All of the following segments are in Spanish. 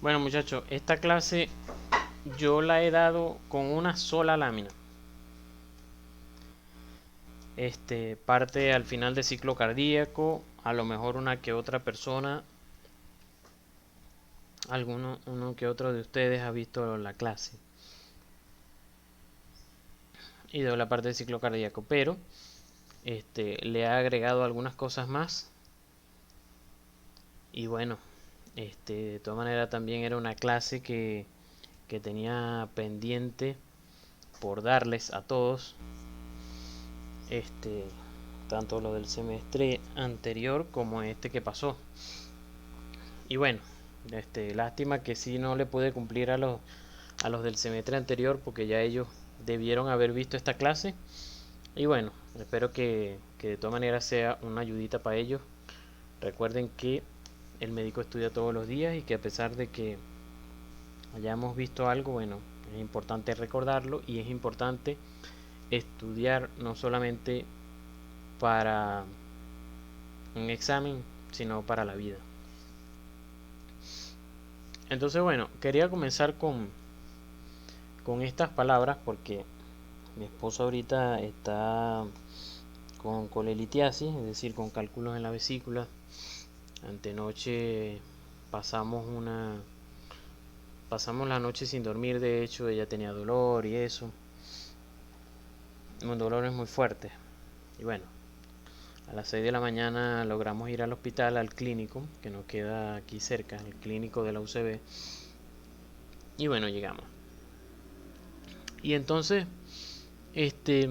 Bueno, muchachos, esta clase yo la he dado con una sola lámina. Parte al final del ciclo cardíaco, a lo mejor una que otra persona, uno que otro de ustedes ha visto la clase y de la parte del ciclo cardíaco, pero le he agregado algunas cosas más y bueno, de todas maneras también era una clase que tenía pendiente por darles a todos, este, tanto lo del semestre anterior como este que pasó. Y bueno, lástima que sí no le pude cumplir a los del semestre anterior porque ya ellos debieron haber visto esta clase. Y bueno, espero que de todas maneras sea una ayudita para ellos. Recuerden que el médico estudia todos los días y que a pesar de que hayamos visto algo, bueno, es importante recordarlo y es importante estudiar no solamente para un examen, sino para la vida. Entonces, bueno, quería comenzar con estas palabras porque mi esposo ahorita está con colelitiasis, es decir, con cálculos en la vesícula. Antenoche pasamos una pasamos la noche sin dormir, de hecho, ella tenía dolor y eso, un dolor es muy fuerte. Y bueno, a las 6 de la mañana logramos ir al hospital, al clínico, que nos queda aquí cerca, el clínico de la UCB. Y bueno, llegamos. Y entonces, este,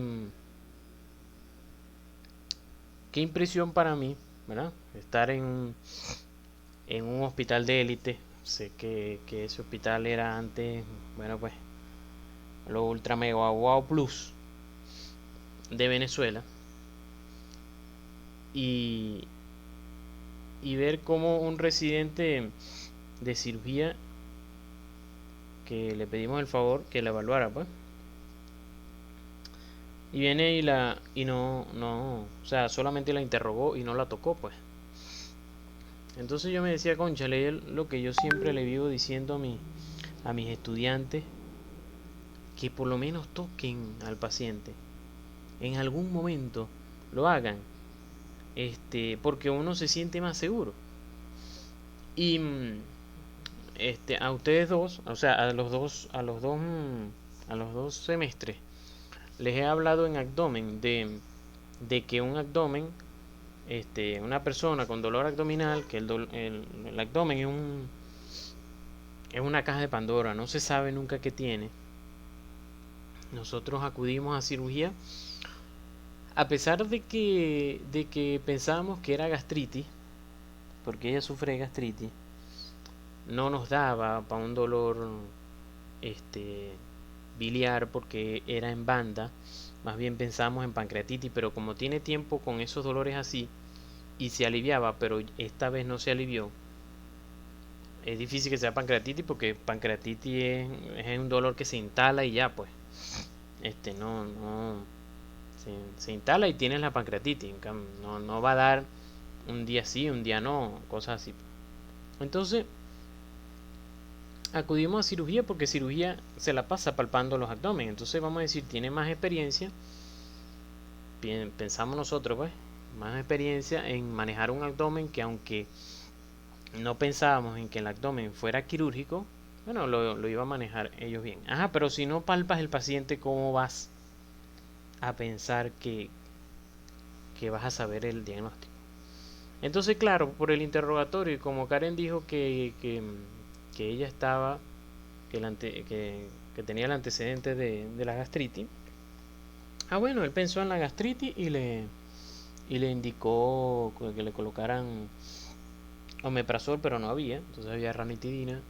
qué impresión para mí, ¿verdad? Estar en un hospital de élite. Sé que ese hospital era antes, bueno, pues, lo Ultra Mega Wow Plus de Venezuela. Y, y ver cómo un residente de cirugía que le pedimos el favor que la evaluara, pues. Y viene y no, o sea, solamente la interrogó y no la tocó, pues. Entonces yo me decía, concha, lo que yo siempre le vivo diciendo a mis estudiantes, que por lo menos toquen al paciente. En algún momento lo hagan, porque uno se siente más seguro. Y a ustedes dos, o sea, a los dos semestres, les he hablado en abdomen de que un abdomen, una persona con dolor abdominal, que el abdomen es una caja de Pandora, no se sabe nunca qué tiene. Nosotros acudimos a cirugía a pesar de que pensábamos que era gastritis, porque ella sufre de gastritis, no nos daba para un dolor este biliar porque era en banda, más bien pensamos en pancreatitis, pero como tiene tiempo con esos dolores así y se aliviaba, pero esta vez no se alivió, es difícil que sea pancreatitis porque pancreatitis es un dolor que se instala y ya pues, no, se instala y tienes la pancreatitis, no va a dar un día sí, un día no, cosas así. Entonces, acudimos a cirugía porque cirugía se la pasa palpando los abdomen. Entonces, vamos a decir, tiene más experiencia, pensamos nosotros, pues, más experiencia en manejar un abdomen que aunque no pensábamos en que el abdomen fuera quirúrgico, bueno, lo iba a manejar ellos bien. Ajá, pero si no palpas el paciente, ¿cómo vas a pensar que vas a saber el diagnóstico? Entonces, claro, por el interrogatorio, y como Karen dijo que ella estaba, que tenía el antecedente de la gastritis, bueno, él pensó en la gastritis y le indicó que le colocaran omeprazol, pero no había, entonces había ranitidina,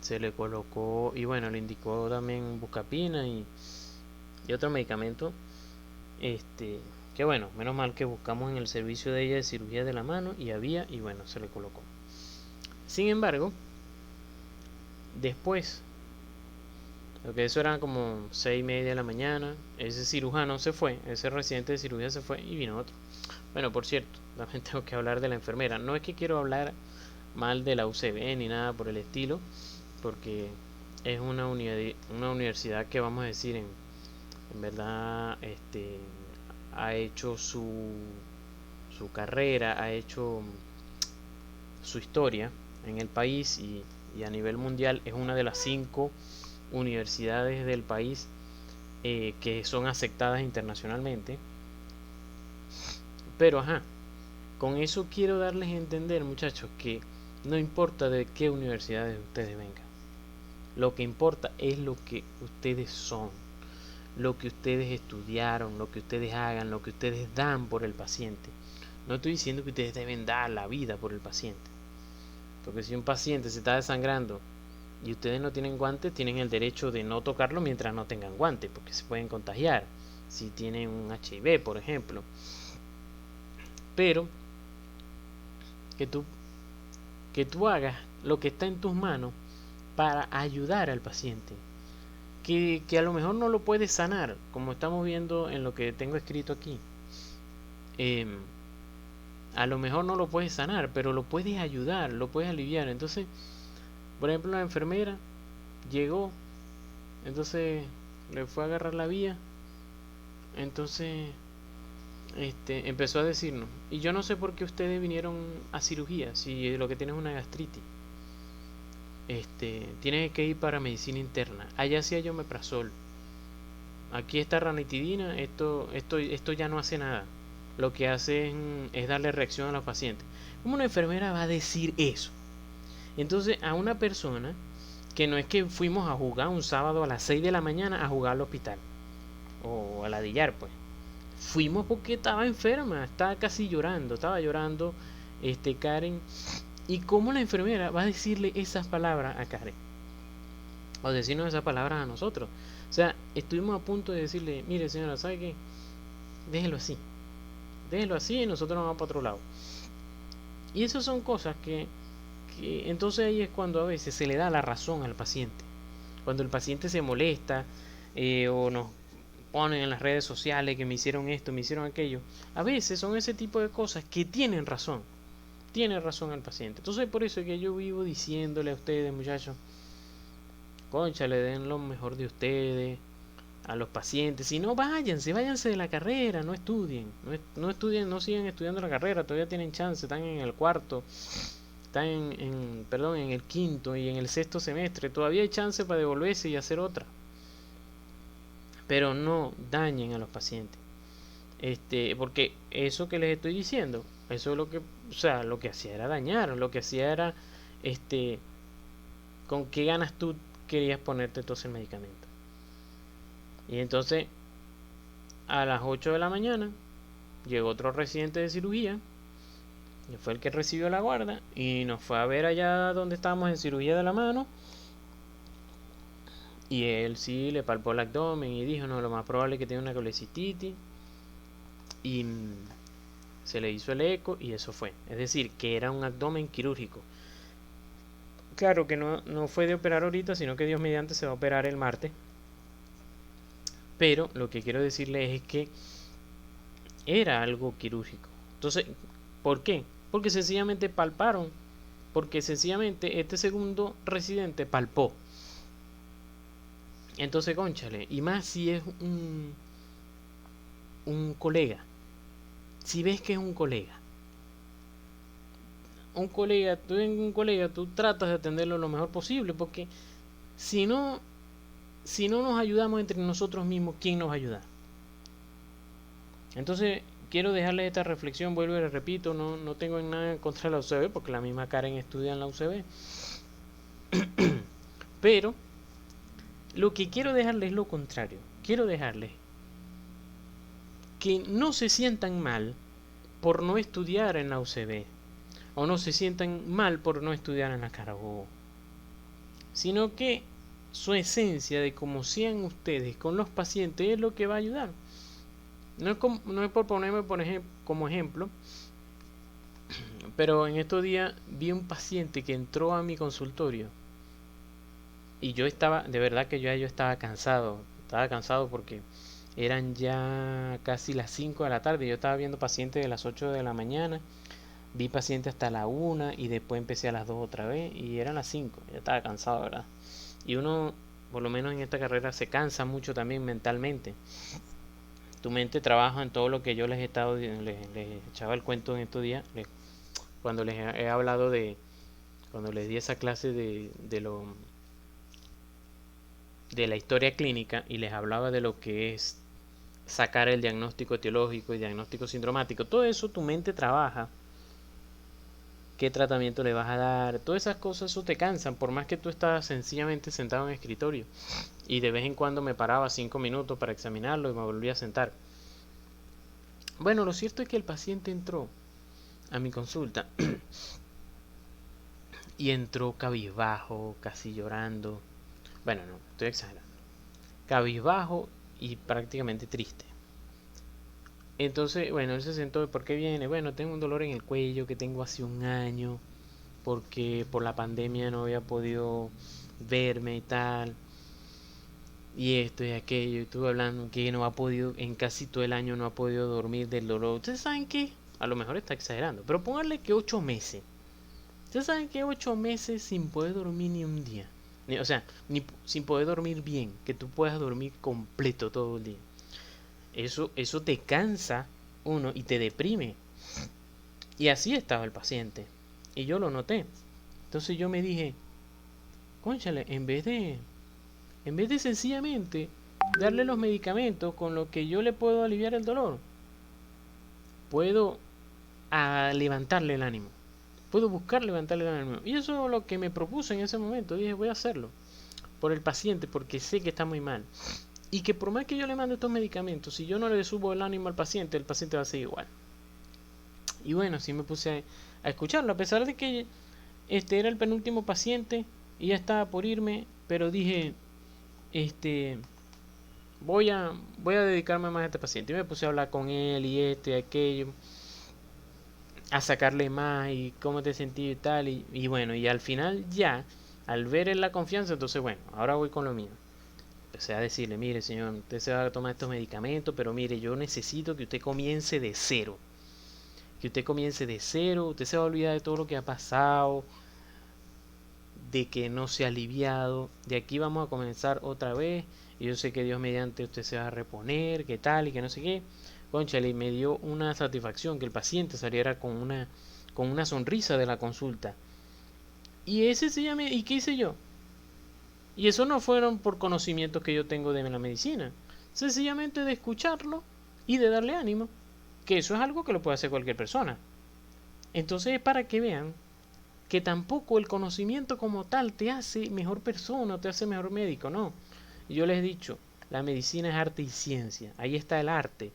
se le colocó, y bueno, le indicó también buscapina y otro medicamento, este, que bueno, menos mal que buscamos en el servicio de ella de cirugía de la mano y había, y bueno, se le colocó. Sin embargo, después, lo que eso era como 6:30 de la mañana, ese cirujano se fue, ese residente de cirugía se fue y vino otro. Bueno, por cierto, también tengo que hablar de la enfermera. No es que quiero hablar mal de la UCB ni nada por el estilo, porque es una universidad que vamos a decir en verdad ha hecho su carrera, ha hecho su historia en el país y a nivel mundial es una de las 5 universidades del país que son aceptadas internacionalmente. Pero ajá, con eso quiero darles a entender, muchachos, que no importa de qué universidades ustedes vengan, lo que importa es lo que ustedes son, lo que ustedes estudiaron, lo que ustedes hagan, lo que ustedes dan por el paciente. No estoy diciendo que ustedes deben dar la vida por el paciente, porque si un paciente se está desangrando y ustedes no tienen guantes, tienen el derecho de no tocarlo mientras no tengan guantes, porque se pueden contagiar si tienen un HIV, por ejemplo. Pero que tú hagas lo que está en tus manos para ayudar al paciente, que a lo mejor no lo puedes sanar, como estamos viendo en lo que tengo escrito aquí. A lo mejor no lo puedes sanar, pero lo puedes ayudar, lo puedes aliviar. Entonces, por ejemplo, la enfermera llegó, entonces le fue a agarrar la vía, entonces empezó a decirnos, y yo no sé por qué ustedes vinieron a cirugía si lo que tienen es una gastritis. Tienes que ir para medicina interna. Allá sí hay omeprazol. Aquí está ranitidina. Esto ya no hace nada. Lo que hace es darle reacción a los pacientes. ¿Cómo una enfermera va a decir eso? Entonces, a una persona que no es que fuimos a jugar un sábado a las 6 de la mañana a jugar al hospital o a ladillar, pues. Fuimos porque estaba enferma, estaba casi llorando, estaba llorando Karen. ¿Y cómo la enfermera va a decirle esas palabras a Karen? O decirnos esas palabras a nosotros. O sea, estuvimos a punto de decirle, mire señora, ¿sabe qué? Déjelo así. Déjelo así y nosotros nos vamos para otro lado. Y esas son cosas que entonces ahí es cuando a veces se le da la razón al paciente. Cuando el paciente se molesta o nos ponen en las redes sociales que me hicieron esto, me hicieron aquello. A veces son ese tipo de cosas que tienen razón. Tiene razón el paciente. Entonces por eso es que yo vivo diciéndole a ustedes, muchachos, concha, le den lo mejor de ustedes a los pacientes. Si no, váyanse de la carrera, no estudien. No estudien, no sigan estudiando la carrera, todavía tienen chance, están en el cuarto, están en el quinto y en el sexto semestre. Todavía hay chance para devolverse y hacer otra. Pero no dañen a los pacientes. Porque eso que les estoy diciendo, eso es lo que, o sea, lo que hacía era dañar, lo que hacía era, con qué ganas tú querías ponerte todo el medicamento. Y entonces, a las 8 de la mañana, llegó otro residente de cirugía, que fue el que recibió la guarda, y nos fue a ver allá donde estábamos en cirugía de la mano. Y él sí le palpó el abdomen y dijo, no, lo más probable es que tenga una colecistitis. Y se le hizo el eco y eso fue. Es decir, que era un abdomen quirúrgico. Claro que no fue de operar ahorita, sino que Dios mediante se va a operar el martes. Pero lo que quiero decirles es que era algo quirúrgico. Entonces, ¿por qué? Porque sencillamente palparon. Porque sencillamente este segundo residente palpó. Entonces, cónchale, y más si es un colega. Si ves que es un colega, tú tratas de atenderlo lo mejor posible, porque si no nos ayudamos entre nosotros mismos, ¿quién nos va a ayudar? Entonces, quiero dejarles esta reflexión, vuelvo y les repito, no tengo nada en contra de la UCB, porque la misma Karen estudia en la UCB. Pero, lo que quiero dejarles es lo contrario. Quiero dejarles que no se sientan mal por no estudiar en la UCB, o no se sientan mal por no estudiar en la Carabobo, sino que su esencia de cómo sean ustedes con los pacientes es lo que va a ayudar. No es por ponerme como ejemplo, pero en estos días vi un paciente que entró a mi consultorio y yo estaba, de verdad que yo estaba cansado porque eran ya casi las 5 de la tarde, yo estaba viendo pacientes de las 8 de la mañana Vi paciente hasta la 1 y después empecé a las 2 otra vez y eran las 5. Ya estaba cansado, ¿verdad? Y uno, por lo menos en esta carrera, se cansa mucho también mentalmente. Tu mente trabaja en todo lo que yo les he estado, les echaba el cuento en estos días, cuando les he hablado cuando les di esa clase de la historia clínica y les hablaba de lo que es sacar el diagnóstico etiológico y diagnóstico sindromático. Todo eso tu mente trabaja. ¿Qué tratamiento le vas a dar? Todas esas cosas, eso te cansan, por más que tú estás sencillamente sentado en el escritorio. Y de vez en cuando me paraba 5 minutos para examinarlo y me volvía a sentar. Bueno, lo cierto es que el paciente entró a mi consulta y entró cabizbajo, casi llorando. Bueno, no, estoy exagerando. Cabizbajo y prácticamente triste. Entonces, bueno, él se sentó. ¿Por qué viene? Bueno, tengo un dolor en el cuello que tengo hace un año, porque por la pandemia no había podido verme y tal. Y esto y aquello. Y estuve hablando que no ha podido, en casi todo el año no ha podido dormir del dolor. ¿Ustedes saben qué? A lo mejor está exagerando, pero pónganle que 8 meses. ¿Ustedes saben que 8 meses sin poder dormir ni un día? O sea, ni sin poder dormir bien, que tú puedas dormir completo todo el día. Eso te cansa uno y te deprime. Y así estaba el paciente. Y yo lo noté. Entonces yo me dije, cónchale, en vez de sencillamente darle los medicamentos con los que yo le puedo aliviar el dolor, puedo levantarle el ánimo. Puedo buscar levantarle el ánimo. Y eso es lo que me propuse en ese momento. Dije, voy a hacerlo. Por el paciente, porque sé que está muy mal. Y que por más que yo le mande estos medicamentos, si yo no le subo el ánimo al paciente, el paciente va a seguir igual. Y bueno, sí me puse a escucharlo, a pesar de que este era el penúltimo paciente y ya estaba por irme, pero dije, este, voy a dedicarme más a este paciente. Y me puse a hablar con él y esto y aquello, a sacarle más y cómo te sentí y tal. Y bueno, y al final ya, al ver en la confianza, entonces bueno, ahora voy con lo mío. Empecé a decirle, mire señor, usted se va a tomar estos medicamentos, pero mire, yo necesito que usted comience de cero. Que usted comience de cero, usted se va a olvidar de todo lo que ha pasado, de que no se ha aliviado. De aquí vamos a comenzar otra vez. Y yo sé que Dios mediante usted se va a reponer, que tal y que no sé qué. Conchale, me dio una satisfacción que el paciente saliera con una sonrisa de la consulta. Y ese se llama, ¿y qué hice yo? Y eso no fueron por conocimientos que yo tengo de la medicina. Sencillamente de escucharlo y de darle ánimo. Que eso es algo que lo puede hacer cualquier persona. Entonces, para que vean que tampoco el conocimiento como tal te hace mejor persona, te hace mejor médico, no. Yo les he dicho, la medicina es arte y ciencia. Ahí está el arte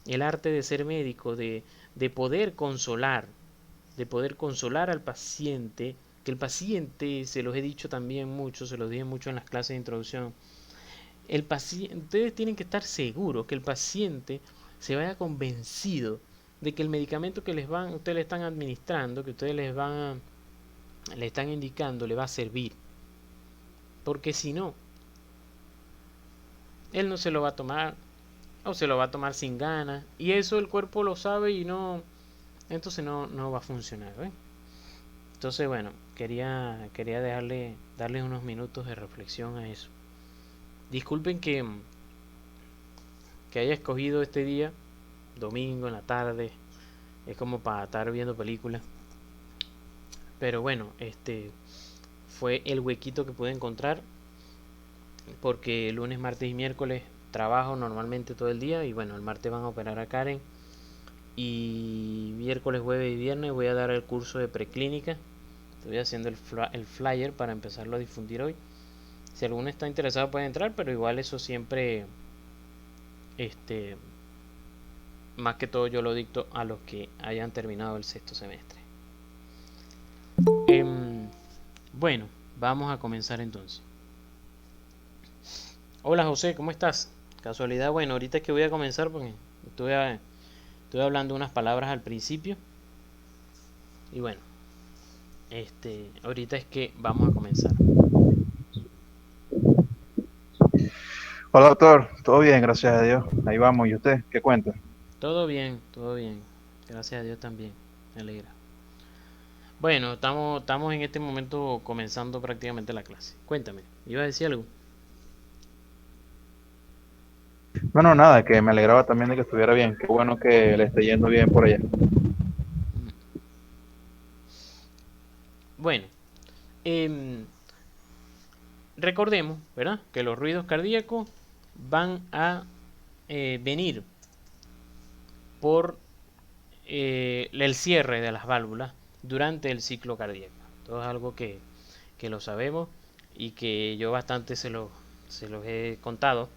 de ser médico, de poder consolar, de poder consolar al paciente, que el paciente, se los he dicho también mucho, se los dije mucho en las clases de introducción, el paciente, ustedes tienen que estar seguros que el paciente se vaya convencido de que el medicamento que ustedes le están administrando, que ustedes le están indicando, le va a servir. Porque si no, él no se lo va a tomar o se lo va a tomar sin ganas. Y eso el cuerpo lo sabe y no, entonces no va a funcionar. ¿Eh? Entonces, bueno, quería darle unos minutos de reflexión a eso. Disculpen que haya escogido este día, domingo en la tarde, es como para estar viendo películas. Pero bueno, fue el huequito que pude encontrar porque lunes, martes y miércoles trabajo normalmente todo el día y bueno, el martes van a operar a Karen y miércoles, jueves y viernes voy a dar el curso de preclínica. Estoy haciendo el flyer para empezarlo a difundir hoy. Si alguno está interesado puede entrar, pero igual eso siempre, este, más que todo yo lo dicto a los que hayan terminado el sexto semestre. Bueno, vamos a comenzar entonces. Hola José, ¿cómo estás? Casualidad, bueno, ahorita es que voy a comenzar porque estuve hablando unas palabras al principio y bueno, ahorita es que vamos a comenzar. Hola doctor, todo bien, gracias a Dios. Ahí vamos, ¿y usted qué cuenta? Todo bien, todo bien. Gracias a Dios también. Me alegra. Bueno, estamos en este momento comenzando prácticamente la clase. Cuéntame, ¿iba a decir algo? Bueno, nada, que me alegraba también de que estuviera bien. Qué bueno que le esté yendo bien por allá. Mm. Bueno, em, recordemos, ¿verdad? Que los ruidos cardíacos van a venir por el cierre de las válvulas durante el ciclo cardíaco. Todo es algo que lo sabemos y que yo bastante se los he contado.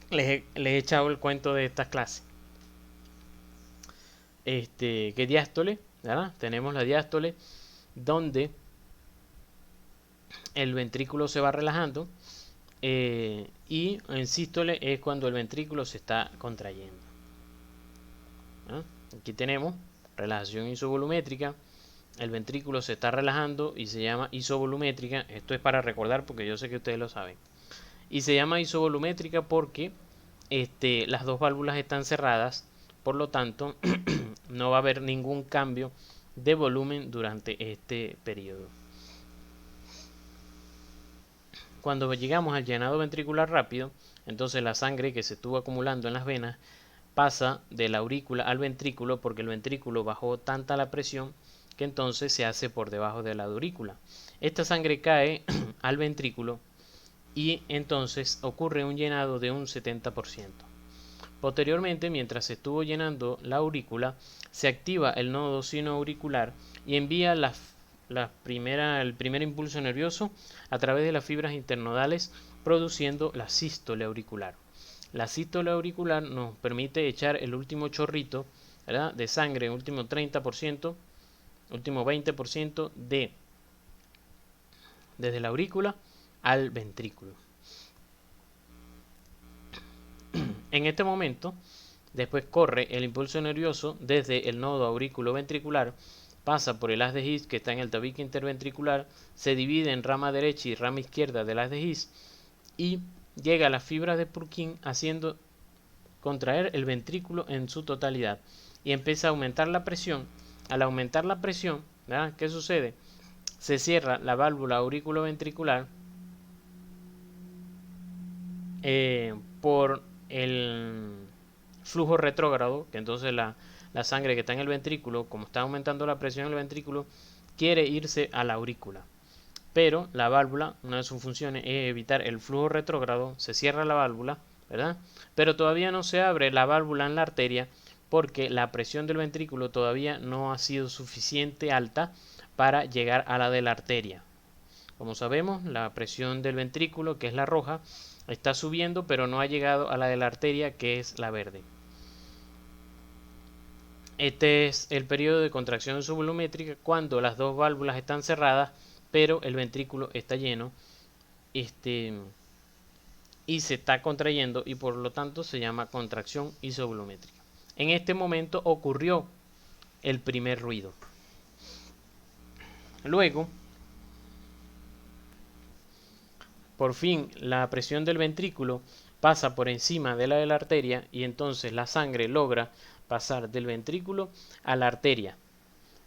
Les he echado el cuento de estas clases. Que diástole, ¿verdad? Tenemos la diástole donde el ventrículo se va relajando y en sístole es cuando el ventrículo se está contrayendo. ¿Ah? Aquí tenemos relajación isovolumétrica, el ventrículo se está relajando y se llama isovolumétrica. Esto es para recordar porque yo sé que ustedes lo saben. Y se llama isovolumétrica porque las dos válvulas están cerradas, por lo tanto no va a haber ningún cambio de volumen durante este periodo. Cuando llegamos al llenado ventricular rápido, entonces la sangre que se estuvo acumulando en las venas pasa de la aurícula al ventrículo porque el ventrículo bajó tanta la presión que entonces se hace por debajo de la aurícula. Esta sangre cae al ventrículo y entonces ocurre un llenado de un 70%. Posteriormente, mientras se estuvo llenando la aurícula, se activa el nodo sinoauricular y envía el primer impulso nervioso a través de las fibras internodales, produciendo la sístole auricular. La sístole auricular nos permite echar el último chorrito, ¿verdad?, de sangre, el último 30%, último 20% desde la aurícula al ventrículo. En este momento, después corre el impulso nervioso desde el nodo auriculoventricular, pasa por el haz de His que está en el tabique interventricular, se divide en rama derecha y rama izquierda del haz de His y llega a las fibras de Purkinje haciendo contraer el ventrículo en su totalidad y empieza a aumentar la presión. Al aumentar la presión, ¿verdad?, ¿qué sucede? Se cierra la válvula auriculoventricular por el flujo retrógrado, que entonces la sangre que está en el ventrículo, como está aumentando la presión en el ventrículo, quiere irse a la aurícula. Pero la válvula, una de sus funciones es evitar el flujo retrógrado, se cierra la válvula, ¿verdad? Pero todavía no se abre la válvula en la arteria porque la presión del ventrículo todavía no ha sido suficiente alta para llegar a la de la arteria. Como sabemos, la presión del ventrículo, que es la roja, está subiendo, pero no ha llegado a la de la arteria, que es la verde. Este es el periodo de contracción subvolumétrica cuando las dos válvulas están cerradas, pero el ventrículo está lleno y se está contrayendo y por lo tanto se llama contracción isovolumétrica. En este momento ocurrió el primer ruido. Luego, por fin, la presión del ventrículo pasa por encima de la de la arteria y entonces la sangre logra pasar del ventrículo a la arteria.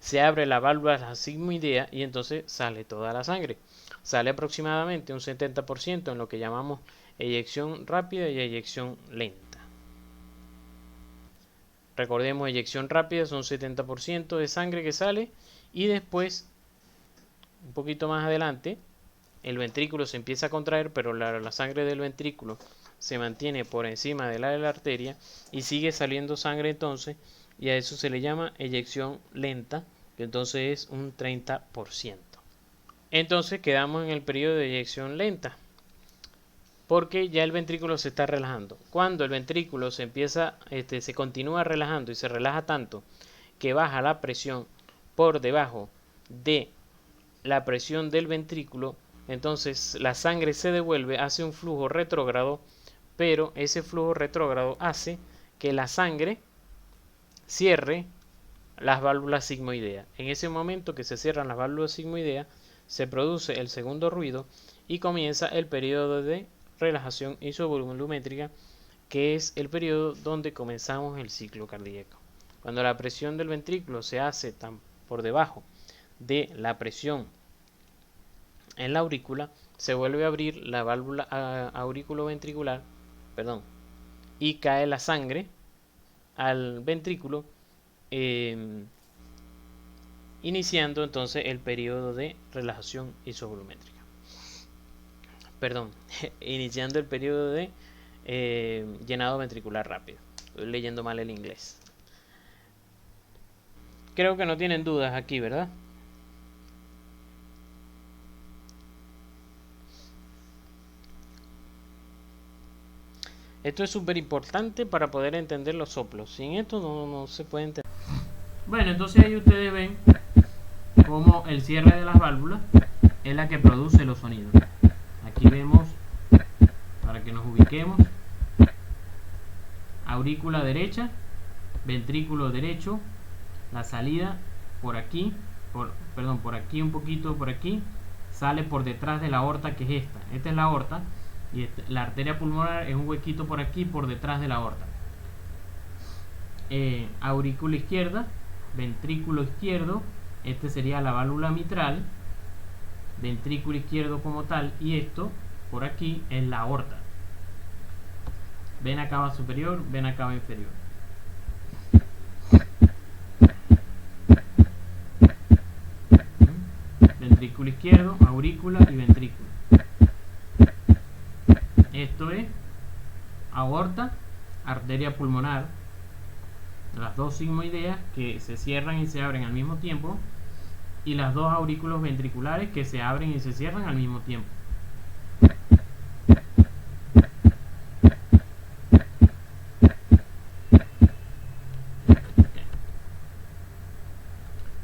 Se abre la válvula sigmoidea y entonces sale toda la sangre. Sale aproximadamente un 70% en lo que llamamos eyección rápida y eyección lenta. Recordemos, eyección rápida son 70% de sangre que sale y después, un poquito más adelante, el ventrículo se empieza a contraer, pero la sangre del ventrículo se mantiene por encima de la arteria y sigue saliendo sangre entonces, y a eso se le llama eyección lenta, que entonces es un 30%. Entonces quedamos en el periodo de eyección lenta, porque ya el ventrículo se está relajando. Cuando el ventrículo se continúa relajando y se relaja tanto que baja la presión por debajo de la presión del ventrículo, entonces la sangre se devuelve, hace un flujo retrógrado, pero ese flujo retrógrado hace que la sangre cierre las válvulas sigmoideas. En ese momento que se cierran las válvulas sigmoideas, se produce el segundo ruido y comienza el periodo de relajación isovolumétrica, que es el periodo donde comenzamos el ciclo cardíaco. Cuando la presión del ventrículo se hace tan por debajo de la presión en la aurícula, se vuelve a abrir la válvula auriculoventricular, perdón, y cae la sangre al ventrículo, iniciando entonces el periodo de relajación isovolumétrica. Perdón, iniciando el periodo de llenado ventricular rápido. Estoy leyendo mal el inglés. Creo que no tienen dudas aquí, ¿verdad? Esto es súper importante para poder entender los soplos. Sin esto no se puede entender. Bueno, entonces ahí ustedes ven cómo el cierre de las válvulas es la que produce los sonidos. Aquí vemos, para que nos ubiquemos, aurícula derecha, ventrículo derecho, la salida por aquí, por aquí un poquito, por aquí, sale por detrás de la aorta, que es esta. Esta es la aorta. Y la arteria pulmonar es un huequito por aquí, por detrás de la aorta. Aurícula izquierda, ventrículo izquierdo, este sería la válvula mitral, ventrículo izquierdo como tal, y esto por aquí es la aorta. Vena cava superior, vena cava inferior. Ventrículo izquierdo, aurícula y ventrículo. Esto es aorta, arteria pulmonar, las dos sigmoideas que se cierran y se abren al mismo tiempo, y las dos aurículos ventriculares que se abren y se cierran al mismo tiempo.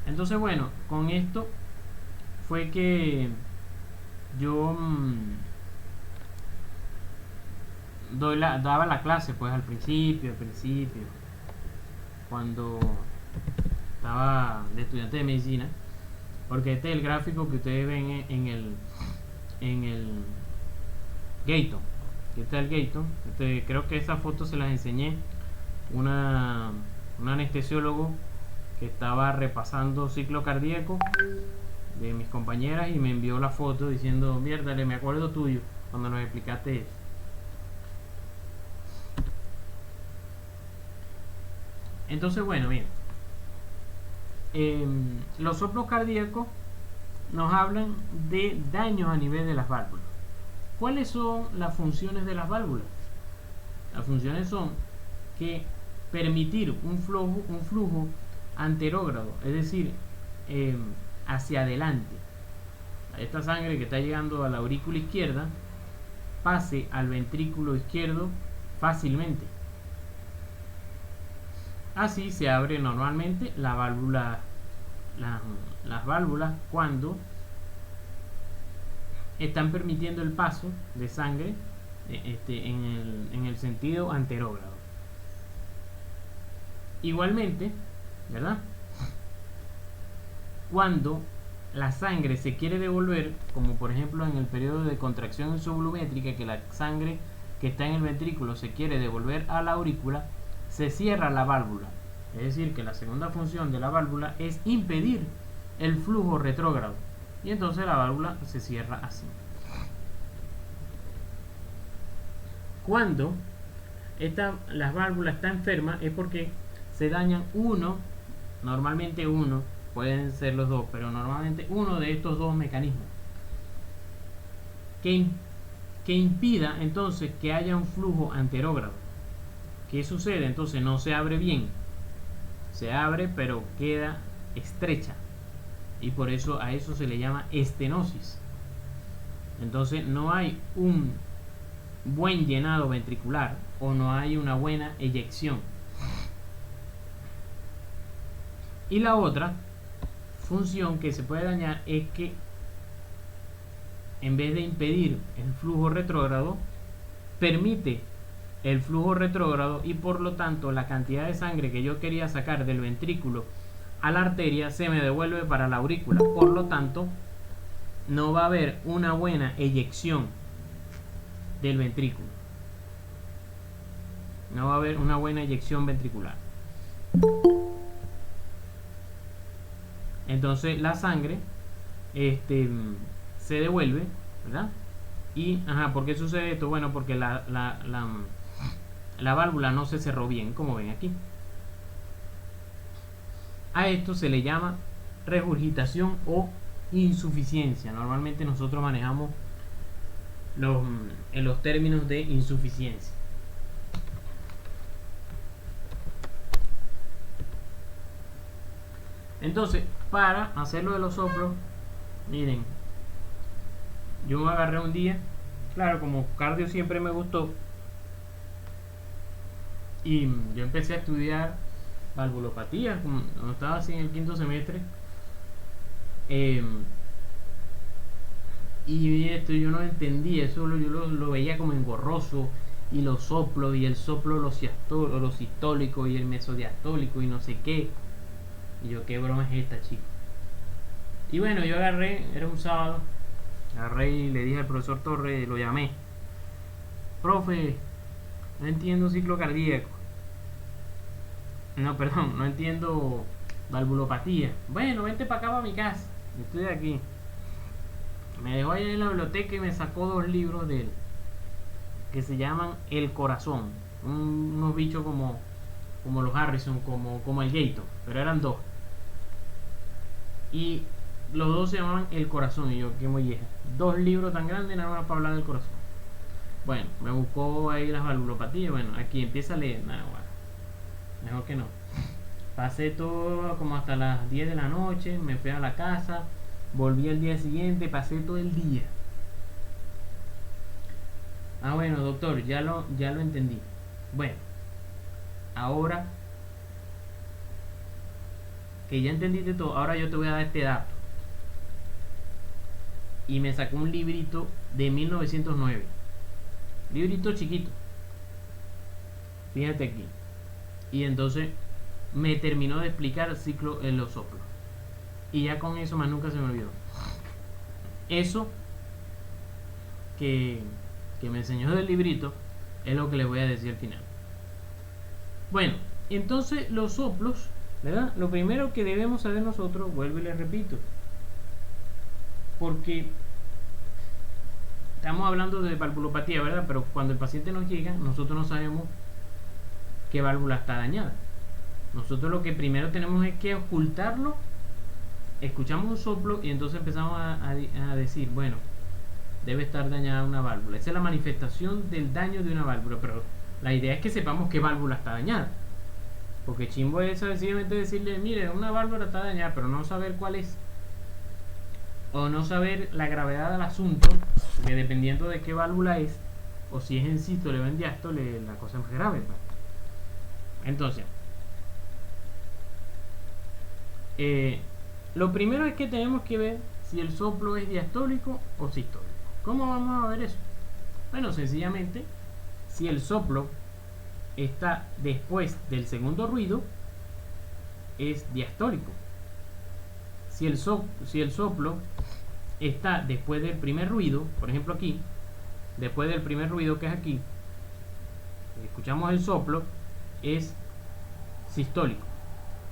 Entonces, bueno, con esto fue que yo daba la clase, pues al principio, cuando estaba de estudiante de medicina, porque este es el gráfico que ustedes ven en el Gayton. Aquí está el Gayton. Creo que esa foto se las enseñé un anestesiólogo que estaba repasando ciclo cardíaco de mis compañeras y me envió la foto diciendo: mierda, me acuerdo tuyo cuando nos explicaste eso. Entonces, bueno, bien, los soplos cardíacos nos hablan de daños a nivel de las válvulas. ¿Cuáles son las funciones de las válvulas? Las funciones son que permitir un flujo anterógrado, es decir, hacia adelante. Esta sangre que está llegando a la aurícula izquierda pase al ventrículo izquierdo fácilmente. Así se abre normalmente la válvula, las válvulas cuando están permitiendo el paso de sangre en el sentido anterógrado. Igualmente, ¿verdad? Cuando la sangre se quiere devolver, como por ejemplo en el periodo de contracción isovolumétrica, que la sangre que está en el ventrículo se quiere devolver a la aurícula, se cierra la válvula. Es decir, que la segunda función de la válvula es impedir el flujo retrógrado. Y entonces la válvula se cierra así. Cuando la válvula está enferma es porque se dañan normalmente uno, pueden ser los dos, pero normalmente uno de estos dos mecanismos que impida entonces que haya un flujo anterógrado. ¿Qué sucede? Entonces no se abre bien, se abre pero queda estrecha, y por eso a eso se le llama estenosis. Entonces no hay un buen llenado ventricular o no hay una buena eyección. Y la otra función que se puede dañar es que en vez de impedir el flujo retrógrado, permite el flujo retrógrado, y por lo tanto la cantidad de sangre que yo quería sacar del ventrículo a la arteria se me devuelve para la aurícula. Por lo tanto, no va a haber una buena eyección del ventrículo. No va a haber una buena eyección ventricular. Entonces la sangre se devuelve, ¿verdad? Y, ¿por qué sucede esto? Bueno, porque la válvula no se cerró bien, como ven aquí. A esto se le llama regurgitación o insuficiencia. Normalmente nosotros manejamos en los términos de insuficiencia. Entonces, para hacerlo de los soplos, miren, yo me agarré un día, claro, como cardio siempre me gustó, y yo empecé a estudiar valvulopatía, cuando estaba así en el quinto semestre. Y esto yo no entendía, eso yo lo veía como engorroso, y los soplos, y el soplo los sistólico y el mesodiastólico y no sé qué. Y yo, ¿qué broma es esta, chico? Y bueno, yo agarré, era un sábado, agarré y le dije al profesor Torres, lo llamé: profe, no entiendo ciclo cardíaco. No, perdón, no entiendo valvulopatía. Bueno, vente para acá, para mi casa. Yo estoy aquí. Me dejó ahí en la biblioteca y me sacó 2 libros de él, que se llaman El Corazón. Unos bichos como los Harrison, como el Gator, pero eran 2. Y los 2 se llamaban El Corazón. Y yo, qué molleja, 2 libros tan grandes nada más para hablar del corazón. Bueno, me buscó ahí las valvulopatías. Bueno, aquí empieza a leer. Nada, bueno, mejor que no. Pasé todo como hasta las 10 de la noche. Me fui a la casa. Volví al día siguiente. Pasé todo el día. Bueno, doctor, ya lo entendí. Bueno, ahora que ya entendiste todo, ahora yo te voy a dar este dato. Y me sacó un librito de 1909. Librito chiquito. Fíjate aquí. Y entonces me terminó de explicar el ciclo en los soplos. Y ya con eso más nunca se me olvidó. Eso que me enseñó del librito es lo que les voy a decir al final. Bueno, entonces los soplos, ¿verdad? Lo primero que debemos saber nosotros, vuelvo y les repito, porque estamos hablando de valvulopatía, ¿verdad? Pero cuando el paciente nos llega, nosotros no sabemos qué válvula está dañada. Nosotros lo que primero tenemos es que ocultarlo. Escuchamos un soplo y entonces empezamos a decir, bueno, debe estar dañada una válvula. Esa es la manifestación del daño de una válvula, pero la idea es que sepamos qué válvula está dañada. Porque chimbo es sencillamente decirle, mire, una válvula está dañada, pero no saber cuál es. O no saber la gravedad del asunto, porque dependiendo de qué válvula es, o si es en sístole o en diástole, la cosa es más grave. Entonces, lo primero es que tenemos que ver si el soplo es diastólico o sistólico. ¿Cómo vamos a ver eso? Bueno, sencillamente, si el soplo está después del segundo ruido, es diastólico. Si el soplo está después del primer ruido, por ejemplo aquí, después del primer ruido que es aquí, escuchamos el soplo, es sistólico.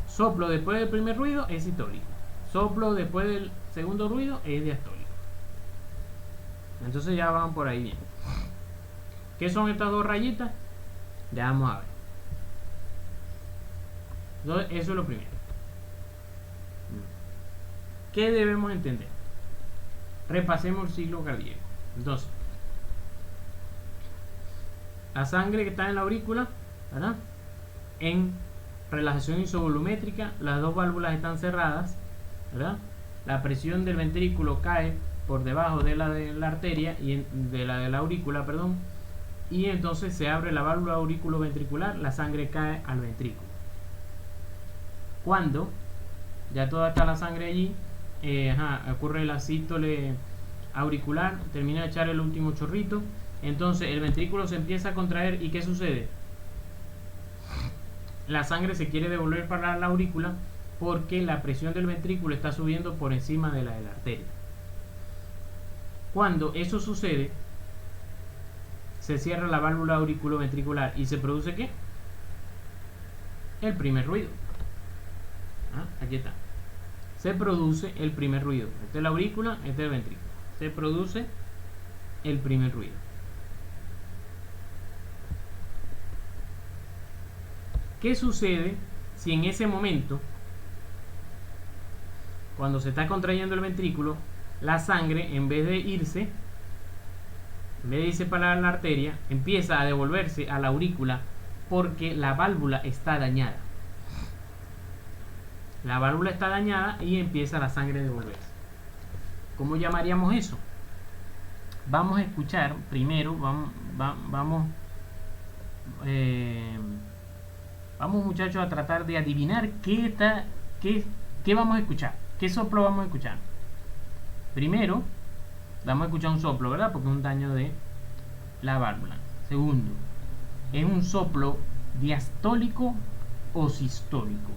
Soplo después del primer ruido es sistólico. Soplo después del segundo ruido es diastólico. Entonces ya van por ahí bien. ¿Qué son estas 2 rayitas? Ya vamos a ver. Entonces, eso es lo primero. ¿Qué debemos entender? Repasemos el ciclo cardíaco. Entonces, la sangre que está en la aurícula, ¿verdad? En relajación isovolumétrica, las 2 válvulas están cerradas, ¿verdad? La presión del ventrículo cae por debajo de la de la arteria y de la aurícula, perdón, y entonces se abre la válvula auriculoventricular, la sangre cae al ventrículo. Cuando ya toda está la sangre allí, ocurre la sístole auricular, termina de echar el último chorrito, entonces el ventrículo se empieza a contraer y ¿qué sucede? La sangre se quiere devolver para la aurícula porque la presión del ventrículo está subiendo por encima de la arteria. Cuando eso sucede, se cierra la válvula auriculoventricular y se produce ¿qué? El primer ruido. Aquí está. se produce el primer ruido. Esta es la aurícula, este es el ventrículo. Se produce el primer ruido. ¿Qué sucede si en ese momento, cuando se está contrayendo el ventrículo, la sangre, en vez de irse para la arteria, empieza a devolverse a la aurícula porque la válvula está dañada? La válvula está dañada y empieza la sangre a devolverse. ¿Cómo llamaríamos eso? Vamos a escuchar primero, vamos muchachos a tratar de adivinar qué vamos a escuchar, qué soplo vamos a escuchar. Primero, vamos a escuchar un soplo, ¿verdad? Porque es un daño de la válvula. Segundo, ¿es un soplo diastólico o sistólico?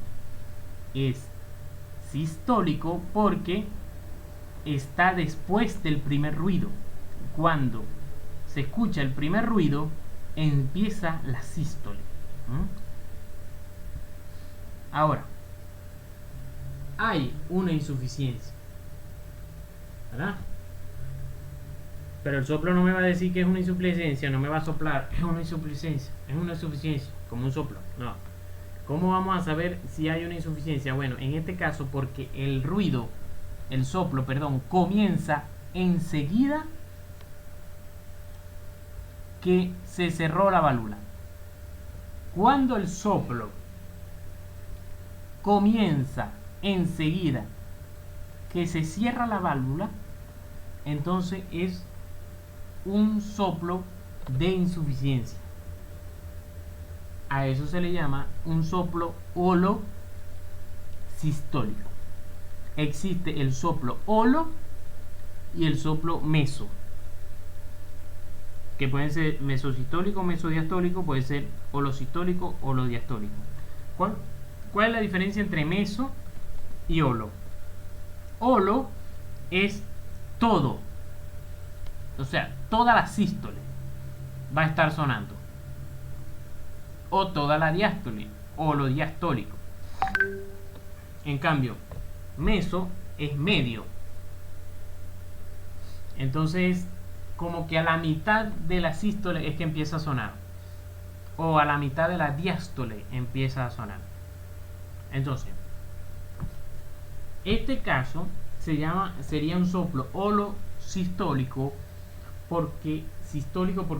Es sistólico porque está después del primer ruido. Cuando se escucha el primer ruido, empieza la sístole. Ahora, hay una insuficiencia, ¿verdad? Pero el soplo no me va a decir que es una insuficiencia, no me va a soplar, es una insuficiencia, como un soplo, no. ¿Cómo vamos a saber si hay una insuficiencia? Bueno, en este caso porque el soplo, comienza enseguida que se cerró la válvula. Cuando el soplo comienza enseguida que se cierra la válvula, entonces es un soplo de insuficiencia. A eso se le llama un soplo holosistólico. Existe el soplo holo y el soplo meso, que pueden ser mesosistólico, mesodiastólico, puede ser holosistólico, holodiastólico. ¿Cuál es la diferencia entre meso y holo? Holo es todo, o sea, toda la sístole va a estar sonando, o toda la diástole, holodiastólico. En cambio, meso es medio. Entonces, como que a la mitad de la sístole es que empieza a sonar, o a la mitad de la diástole empieza a sonar. Entonces, este caso sería un soplo holosistólico porque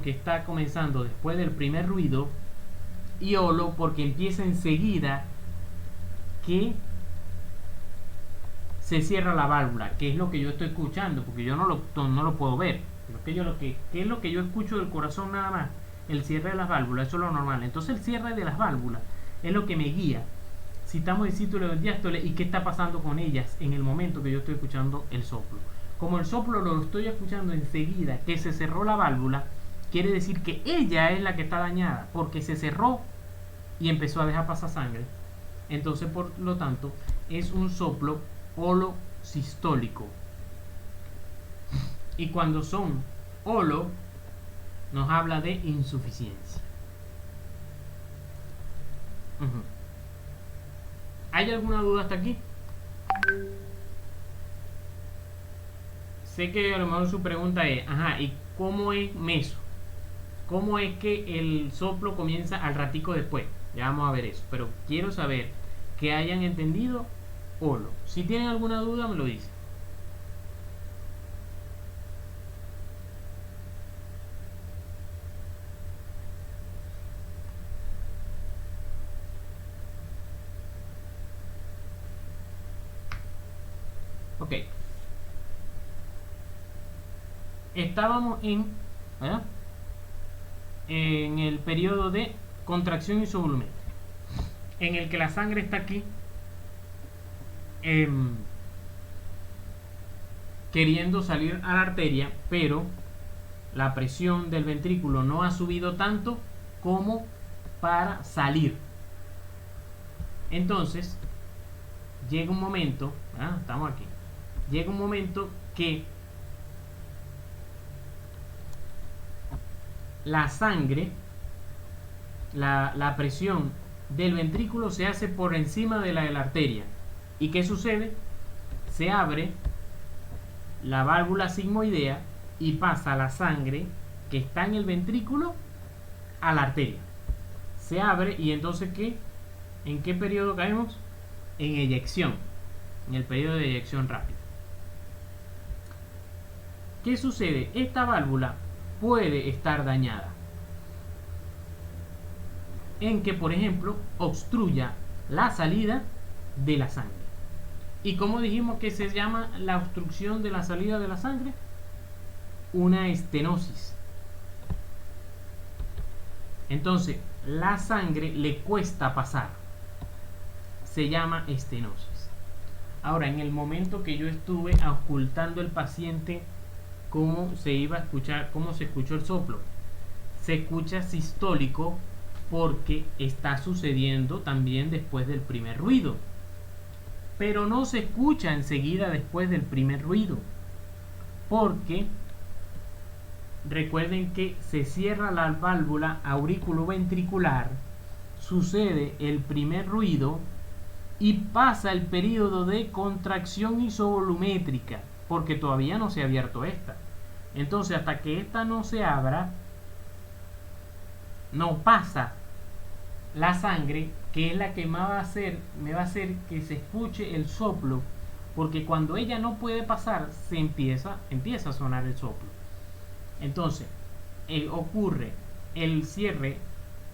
está comenzando después del primer ruido, y holo porque empieza enseguida que se cierra la válvula, que es lo que yo estoy escuchando, porque yo no lo puedo ver. ¿Qué es lo que yo escucho del corazón nada más? El cierre de las válvulas, eso es lo normal. Entonces el cierre de las válvulas es lo que me guía si estamos en sístole o en diástole y qué está pasando con ellas en el momento que yo estoy escuchando el soplo. Como el soplo lo estoy escuchando enseguida que se cerró la válvula, quiere decir que ella es la que está dañada, porque se cerró y empezó a dejar pasar sangre. Entonces, por lo tanto, es un soplo holosistólico. Y cuando son holo, nos habla de insuficiencia. ¿Hay alguna duda hasta aquí? Sé que a lo mejor su pregunta es, ¿y cómo es meso? ¿Cómo es que el soplo comienza al ratico después? Ya vamos a ver eso, pero quiero saber que hayan entendido holo. Si tienen alguna duda, me lo dicen. Ok. Estábamos en el periodo de contracción isovolumétrica, en el que la sangre está aquí queriendo salir a la arteria, pero la presión del ventrículo no ha subido tanto como para salir. Entonces llega un momento, estamos aquí, llega un momento que la sangre, la presión del ventrículo se hace por encima de la arteria. ¿Y qué sucede? se abre la válvula sigmoidea y pasa la sangre que está en el ventrículo a la arteria. Se abre y entonces ¿qué? ¿En qué periodo caemos? En eyección, en el periodo de eyección rápida. ¿Qué sucede? Esta válvula puede estar dañada en que, por ejemplo, obstruya la salida de la sangre. ¿Y cómo dijimos que se llama la obstrucción de la salida de la sangre? Una estenosis. Entonces, la sangre le cuesta pasar. Se llama estenosis. Ahora, en el momento que yo estuve auscultando al paciente cómo se iba a escuchar, cómo se escuchó el soplo, se escucha sistólico porque está sucediendo también después del primer ruido, pero no se escucha enseguida después del primer ruido, porque recuerden que se cierra la válvula auriculoventricular, sucede el primer ruido y pasa el periodo de contracción isovolumétrica, porque todavía no se ha abierto esta. Entonces, hasta que esta no se abra, no pasa la sangre, que es la que me va a hacer que se escuche el soplo, porque cuando ella no puede pasar, empieza a sonar el soplo. Entonces, ocurre el cierre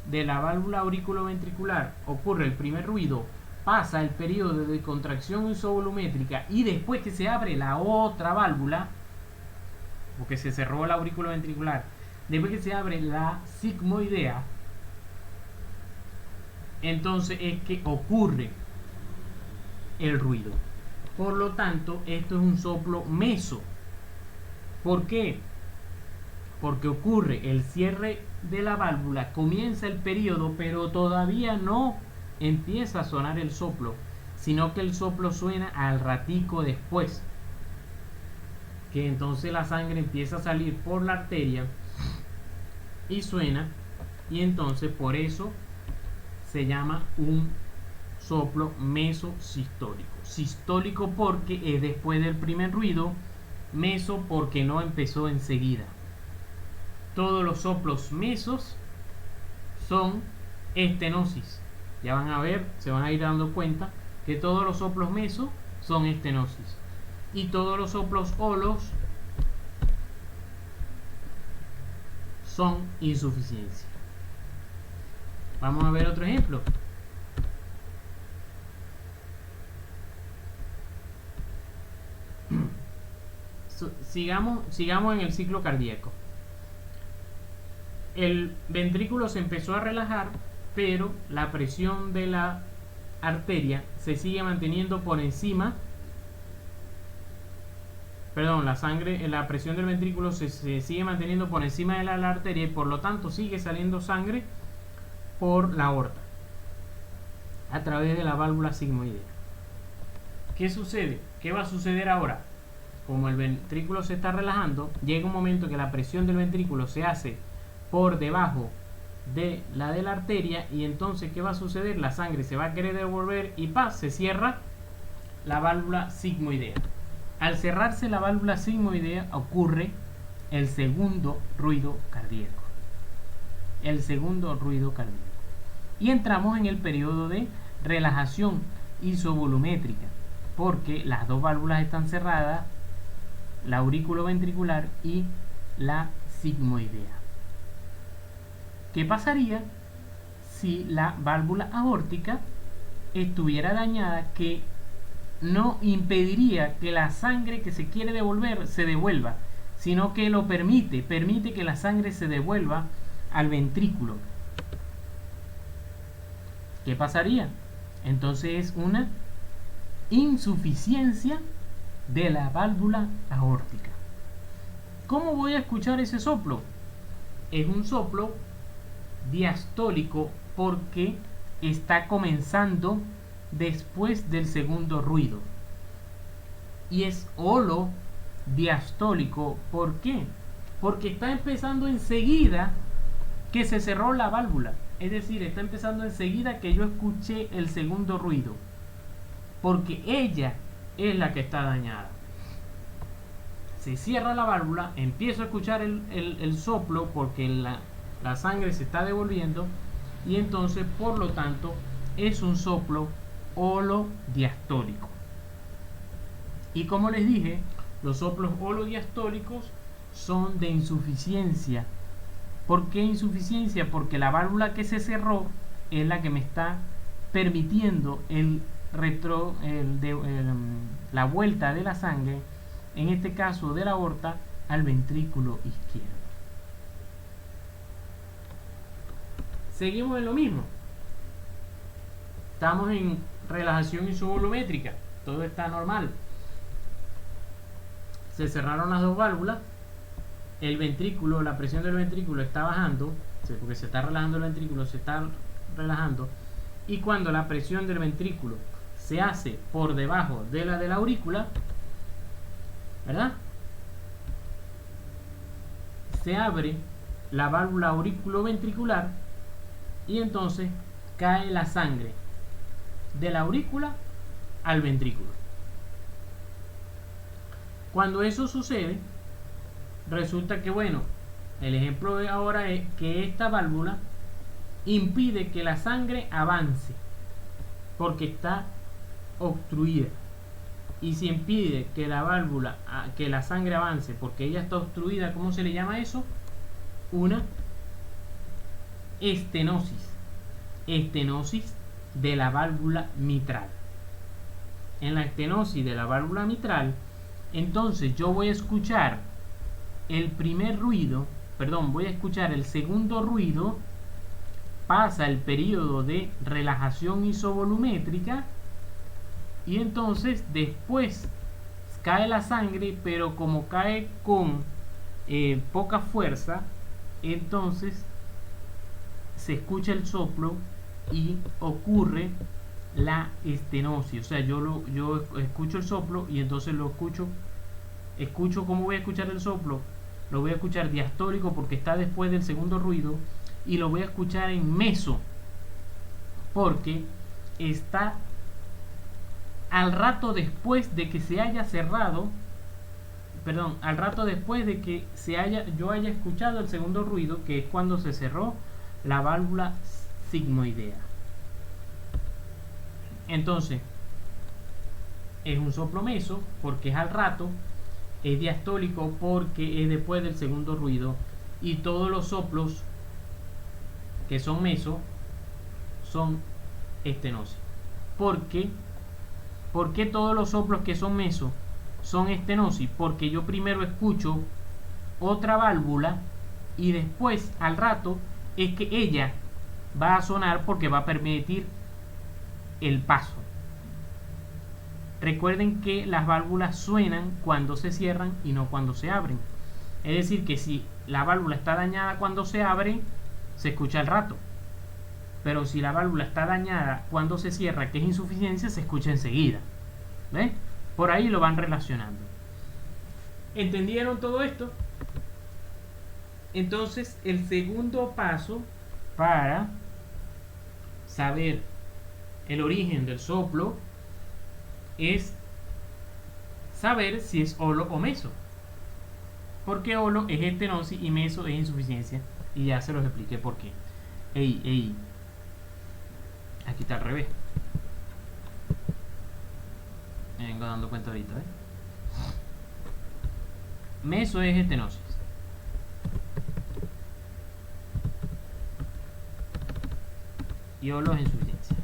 de la válvula auriculoventricular, ocurre el primer ruido, pasa el periodo de contracción isovolumétrica y después que se abre la otra válvula, porque se cerró la auriculoventricular, después que se abre la sigmoidea, entonces es que ocurre el ruido. Por lo tanto, esto es un soplo meso. ¿Por qué? Porque ocurre el cierre de la válvula, comienza el periodo, pero todavía no empieza a sonar el soplo, sino que el soplo suena al ratico después, que entonces la sangre empieza a salir por la arteria y suena, y entonces por eso se llama un soplo mesosistólico. Sistólico porque es después del primer ruido, meso porque no empezó enseguida. Todos los soplos mesos son estenosis. Ya van a ver, se van a ir dando cuenta que todos los soplos mesos son estenosis y todos los soplos holos son insuficiencia. Vamos a ver otro ejemplo. Sigamos en el ciclo cardíaco. El ventrículo se empezó a relajar, pero la presión de la arteria se sigue manteniendo por encima. Perdón, la presión del ventrículo se sigue manteniendo por encima de la arteria y por lo tanto sigue saliendo sangre por la aorta a través de la válvula sigmoidea. ¿Qué sucede? ¿Qué va a suceder ahora? Como el ventrículo se está relajando, llega un momento que la presión del ventrículo se hace por debajo de la arteria y entonces ¿qué va a suceder? La sangre se va a querer devolver y se cierra la válvula sigmoidea. Al cerrarse la válvula sigmoidea ocurre el segundo ruido cardíaco. El segundo ruido cardíaco. Y entramos en el periodo de relajación isovolumétrica, porque las dos válvulas están cerradas, la auriculoventricular y la sigmoidea. ¿Qué pasaría si la válvula aórtica estuviera dañada, que no impediría que la sangre que se quiere devolver se devuelva, sino que lo permite que la sangre se devuelva al ventrículo? ¿Qué pasaría? Entonces es una insuficiencia de la válvula aórtica. ¿Cómo voy a escuchar ese soplo? Es un soplo diastólico porque está comenzando después del segundo ruido. Y es holo diastólico. ¿Por qué? Porque está empezando enseguida que se cerró la válvula. Es decir, está empezando enseguida que yo escuché el segundo ruido. Porque ella es la que está dañada. Se cierra la válvula, empiezo a escuchar el soplo porque la sangre se está devolviendo, y entonces por lo tanto es un soplo holodiastólico. Y como les dije, los soplos holodiastólicos son de insuficiencia. ¿Por qué insuficiencia? Porque la válvula que se cerró es la que me está permitiendo la vuelta de la sangre, en este caso de la aorta, al ventrículo izquierdo. Seguimos en lo mismo. Estamos en relajación isovolumétrica. Todo está normal. Se cerraron las dos válvulas. El ventrículo, la presión del ventrículo está bajando, porque se está relajando el ventrículo, se está relajando. Y cuando la presión del ventrículo se hace por debajo de la aurícula, ¿verdad? Se abre la válvula auriculoventricular y entonces cae la sangre de la aurícula al ventrículo. Cuando eso sucede, resulta que, bueno, el ejemplo de ahora es que esta válvula impide que la sangre avance porque está obstruida. Y si impide que la válvula, que la sangre avance porque ella está obstruida, ¿cómo se le llama eso? Una estenosis. Estenosis de la válvula mitral. En la estenosis de la válvula mitral, entonces yo voy a escuchar el primer ruido, perdón, voy a escuchar el segundo ruido, pasa el periodo de relajación isovolumétrica y entonces después cae la sangre, pero como cae con poca fuerza, entonces se escucha el soplo y ocurre la estenosis. O sea, yo escucho el soplo y entonces lo escucho. ¿Cómo voy a escuchar el soplo? Lo voy a escuchar diastólico porque está después del segundo ruido, y lo voy a escuchar en meso porque está al rato después de que se haya cerrado, perdón, al rato después de que yo haya escuchado el segundo ruido, que es cuando se cerró la válvula sigmoidea. Entonces, es un soplo meso porque es al rato, es diastólico porque es después del segundo ruido, y todos los soplos que son meso son estenosis. ¿Por qué? ¿Por qué todos los soplos que son meso son estenosis? Porque yo primero escucho otra válvula y después al rato es que ella va a sonar porque va a permitir el paso. Recuerden que las válvulas suenan cuando se cierran y no cuando se abren. Es decir, que si la válvula está dañada cuando se abre, se escucha al rato. Pero si la válvula está dañada cuando se cierra, que es insuficiencia, se escucha enseguida. ¿Ves? Por ahí lo van relacionando. ¿Entendieron todo esto? Entonces, el segundo paso para saber el origen del soplo es saber si es holo o meso. Porque holo es estenosis y meso es insuficiencia. Y ya se los expliqué por qué. Aquí está al revés. Me vengo dando cuenta ahorita, ¿eh? Meso es estenosis. Y holo es insuficiencia.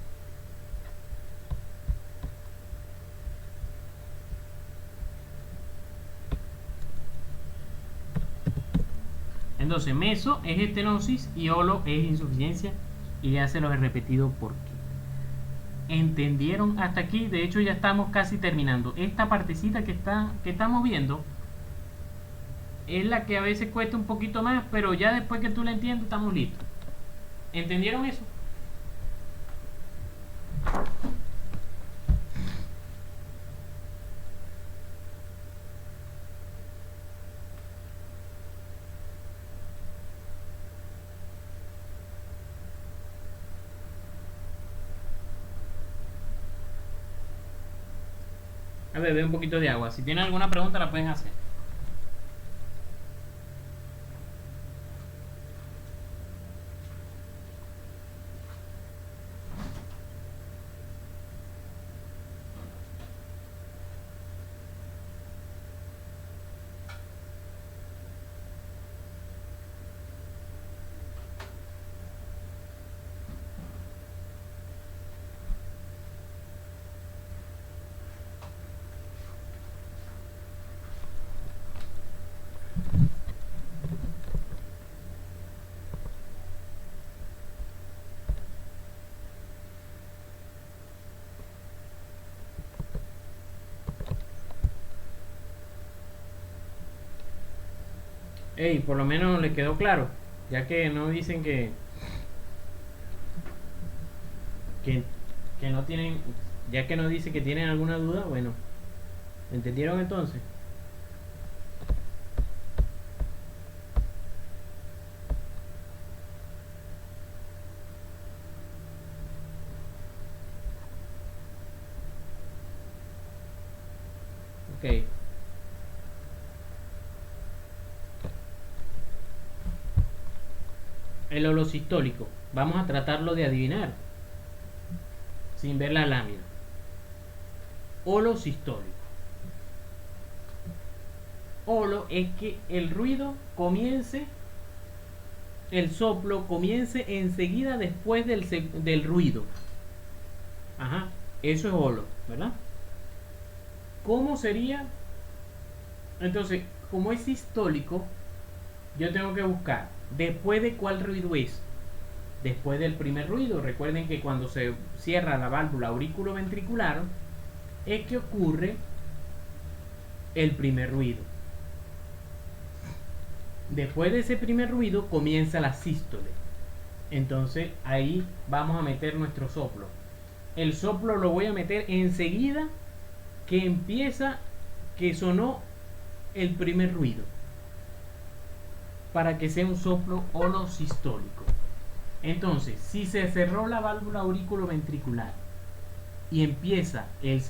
Entonces, meso es estenosis y holo es insuficiencia. Y ya se los he repetido por qué. ¿Entendieron hasta aquí? De hecho, ya estamos casi terminando. Esta partecita que estamos viendo es la que a veces cuesta un poquito más, pero ya después que tú la entiendes, estamos listos. ¿Entendieron eso? A beber un poquito de agua. Si tienen alguna pregunta la pueden hacer. Ey, por lo menos les quedó claro. Ya que no dicen que, que no tienen. Ya que no dice que tienen alguna duda, bueno. ¿Entendieron entonces? Ok. El holosistólico. Vamos a tratarlo de adivinar. Sin ver la lámina. Holosistólico. Holo es que el ruido comience, el soplo comience enseguida después del ruido. Ajá, eso es holo, ¿verdad? ¿Cómo sería? Entonces, como es sistólico, yo tengo que buscar después de cuál ruido es. Después del primer ruido. Recuerden que cuando se cierra la válvula auriculoventricular es que ocurre el primer ruido. Después de ese primer ruido comienza la sístole. Entonces ahí vamos a meter nuestro soplo. El soplo lo voy a meter enseguida que empieza, que sonó el primer ruido, para que sea un soplo holosistólico. Entonces, si se cerró la válvula auriculoventricular y empieza y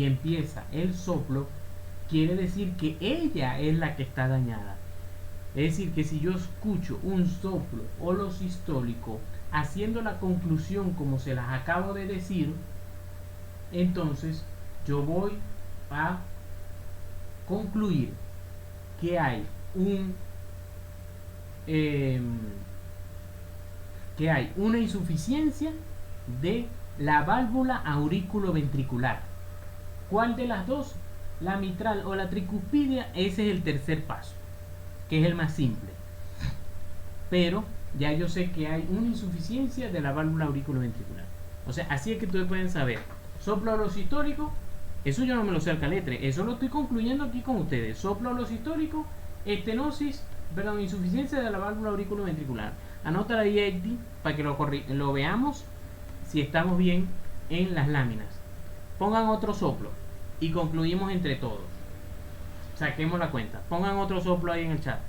empieza el soplo, quiere decir que ella es la que está dañada. Es decir, que si yo escucho un soplo holosistólico haciendo la conclusión como se las acabo de decir, entonces yo voy a concluir que hay una insuficiencia de la válvula auriculoventricular. ¿Cuál de las dos? La mitral o la tricuspidia. Ese es el tercer paso, que es el más simple. Pero ya yo sé que hay una insuficiencia de la válvula auriculoventricular. O sea, así es que ustedes pueden saber. Soplo holosistólico, eso yo no me lo sé al caletre, eso lo estoy concluyendo aquí con ustedes. Soplo holosistólico, insuficiencia de la válvula auriculoventricular. Anota ahí, Eddie, para que lo veamos si estamos bien en las láminas. Pongan otro soplo y concluimos entre todos. Saquemos la cuenta. Pongan otro soplo ahí en el chat.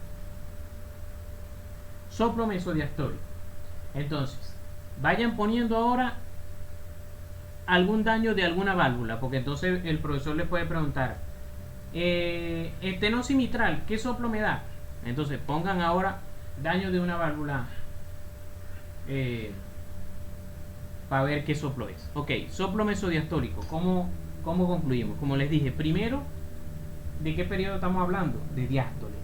Soplo mesodiastólico. Entonces, vayan poniendo ahora algún daño de alguna válvula, porque entonces el profesor le puede preguntar, estenosis mitral, ¿qué soplo me da? Entonces pongan ahora daño de una válvula para ver qué soplo es. Ok, soplo mesodiastólico. ¿Cómo concluimos? Como les dije, primero, ¿de qué periodo estamos hablando? De diástole.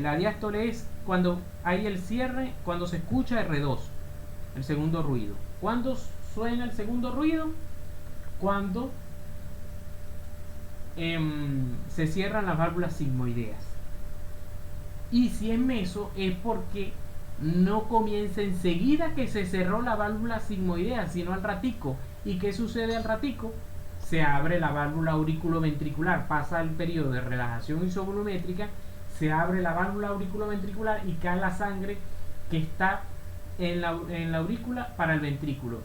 La diástole es cuando hay el cierre, cuando se escucha R2, el segundo ruido. ¿Cuándo suena el segundo ruido? Cuando se cierran las válvulas sigmoideas. Y si es meso, es porque no comienza enseguida que se cerró la válvula sigmoidea, sino al ratico. ¿Y qué sucede al ratico? Se abre la válvula auriculoventricular, pasa el periodo de relajación isovolumétrica, se abre la válvula auriculoventricular y cae la sangre que está en la aurícula para el ventrículo.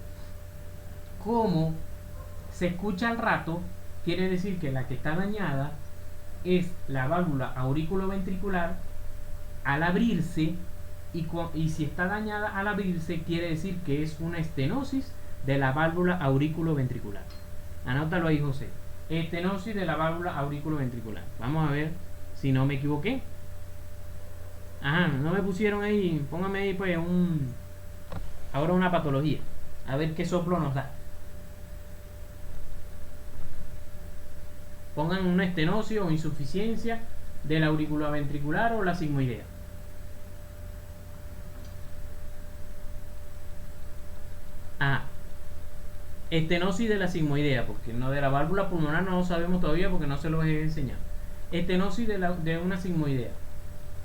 Como se escucha al rato, quiere decir que la que está dañada es la válvula auriculoventricular al abrirse, y si está dañada al abrirse, quiere decir que es una estenosis de la válvula aurículo-ventricular. Anótalo ahí, José. Estenosis de la válvula aurículo-ventricular. Vamos a ver si no me equivoqué. Ajá, no me pusieron ahí. Póngame ahí pues ahora una patología. A ver qué soplo nos da. Pongan una estenosis o insuficiencia de la aurícula ventricular o la sigmoidea. Ah, estenosis de la sigmoidea, porque no de la válvula pulmonar no lo sabemos todavía porque no se lo he enseñado. Estenosis de una sigmoidea.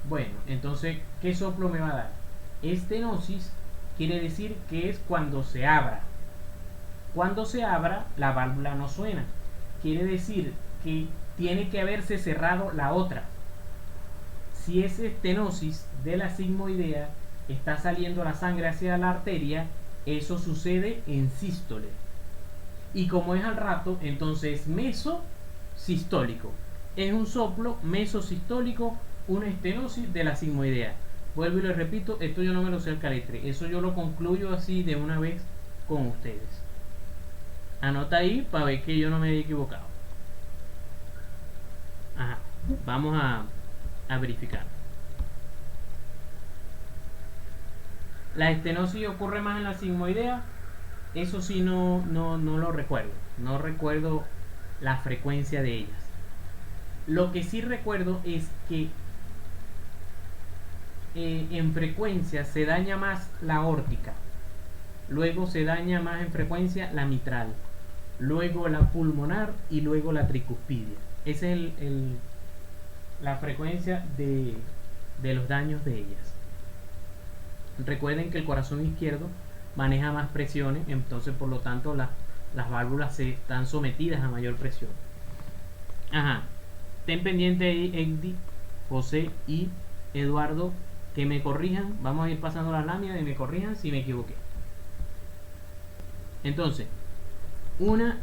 Bueno, entonces, ¿qué soplo me va a dar? Estenosis quiere decir que es cuando se abra. Cuando se abra, la válvula no suena. Quiere decir que tiene que haberse cerrado la otra. Si es estenosis de la sigmoidea, está saliendo la sangre hacia la arteria, eso sucede en sístole. Y como es al rato, entonces mesosistólico. Es un soplo mesosistólico, una estenosis de la sigmoidea. Vuelvo y les repito, esto yo no me lo sé al caletre. Eso yo lo concluyo así de una vez con ustedes. Anota ahí para ver que yo no me he equivocado. Ajá. Vamos a verificar. La estenosis ocurre más en la sigmoidea. Eso sí no lo recuerdo. No recuerdo la frecuencia de ellas. Lo que sí recuerdo es que en frecuencia se daña más la aórtica. Luego se daña más en frecuencia la mitral. Luego la pulmonar y luego la tricuspidia. Esa es la frecuencia de los daños de ellas. Recuerden que el corazón izquierdo maneja más presiones, entonces por lo tanto las válvulas se están sometidas a mayor presión. Ajá. Ten pendiente ahí, Egdi, José y Eduardo, que me corrijan. Vamos a ir pasando las láminas y me corrijan si me equivoqué. Entonces, una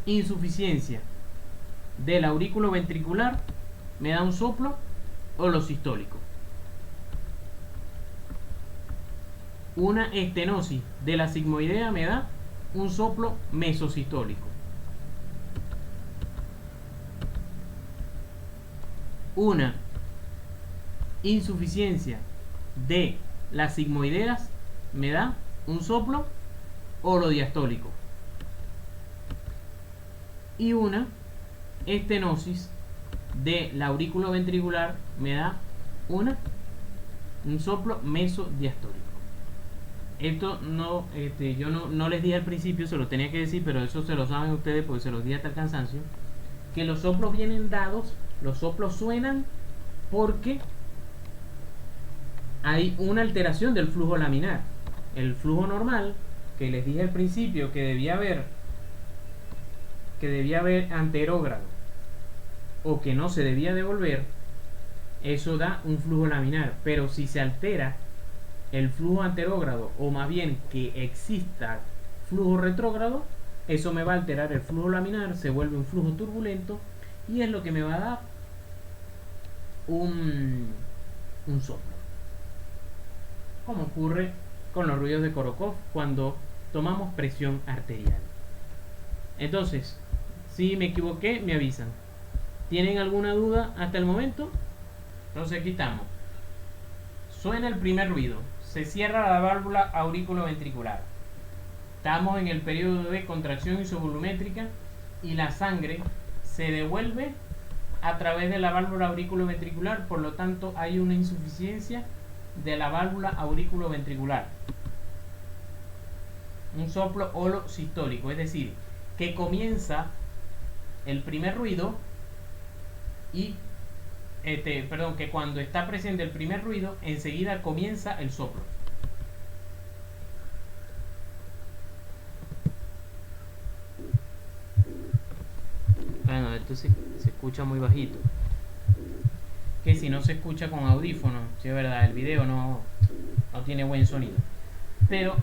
insuficiencia del aurículo ventricular me da un soplo holosistólico. Una estenosis de la sigmoidea me da un soplo mesosistólico. Una insuficiencia de las sigmoideas me da un soplo holodiastólico. Y una estenosis de la aurículo ventricular me da un soplo mesodiastólico. Esto no, yo no les dije al principio, se lo tenía que decir, pero eso se lo saben ustedes porque se los di hasta el cansancio, que los soplos vienen dados, los soplos suenan porque hay una alteración del flujo laminar. El flujo normal, que les dije al principio que debía haber anterógrado o que no se debía devolver, eso da un flujo laminar. Pero si se altera el flujo anterógrado, o más bien que exista flujo retrógrado, eso me va a alterar el flujo laminar, se vuelve un flujo turbulento y es lo que me va a dar un soplo, como ocurre con los ruidos de Korokov cuando tomamos presión arterial. Entonces, si me equivoqué, me avisan. ¿Tienen alguna duda hasta el momento? Entonces aquí estamos. Suena el primer ruido. Se cierra la válvula aurículo-ventricular. Estamos en el periodo de contracción isovolumétrica y la sangre se devuelve a través de la válvula aurículo-ventricular, por lo tanto hay una insuficiencia de la válvula aurículo-ventricular. Un soplo holosistólico, es decir, que comienza el primer ruido y que cuando está presente el primer ruido, enseguida comienza el soplo. Bueno, esto se escucha muy bajito. Que si no se escucha con audífonos, si es verdad, el video no tiene buen sonido. Pero,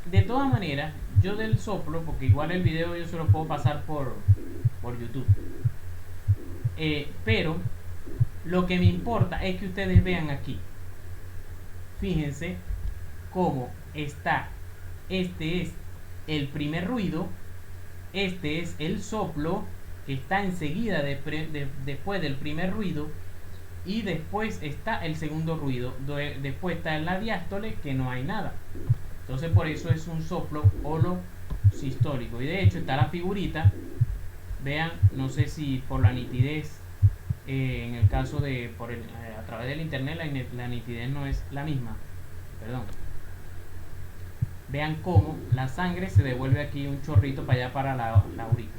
de todas maneras, yo del soplo, porque igual el video yo se lo puedo pasar por YouTube. Pero lo que me importa es que ustedes vean aquí. Fíjense cómo está. Este es el primer ruido, este es el soplo que está enseguida después del primer ruido, y después está el segundo ruido, después está la diástole, que no hay nada. Entonces por eso es un soplo holosistólico. Y de hecho está la figurita, vean, no sé si por la nitidez, en el caso de a través del internet la nitidez no es la misma, perdón. Vean cómo la sangre se devuelve aquí un chorrito para allá, para la aurícula.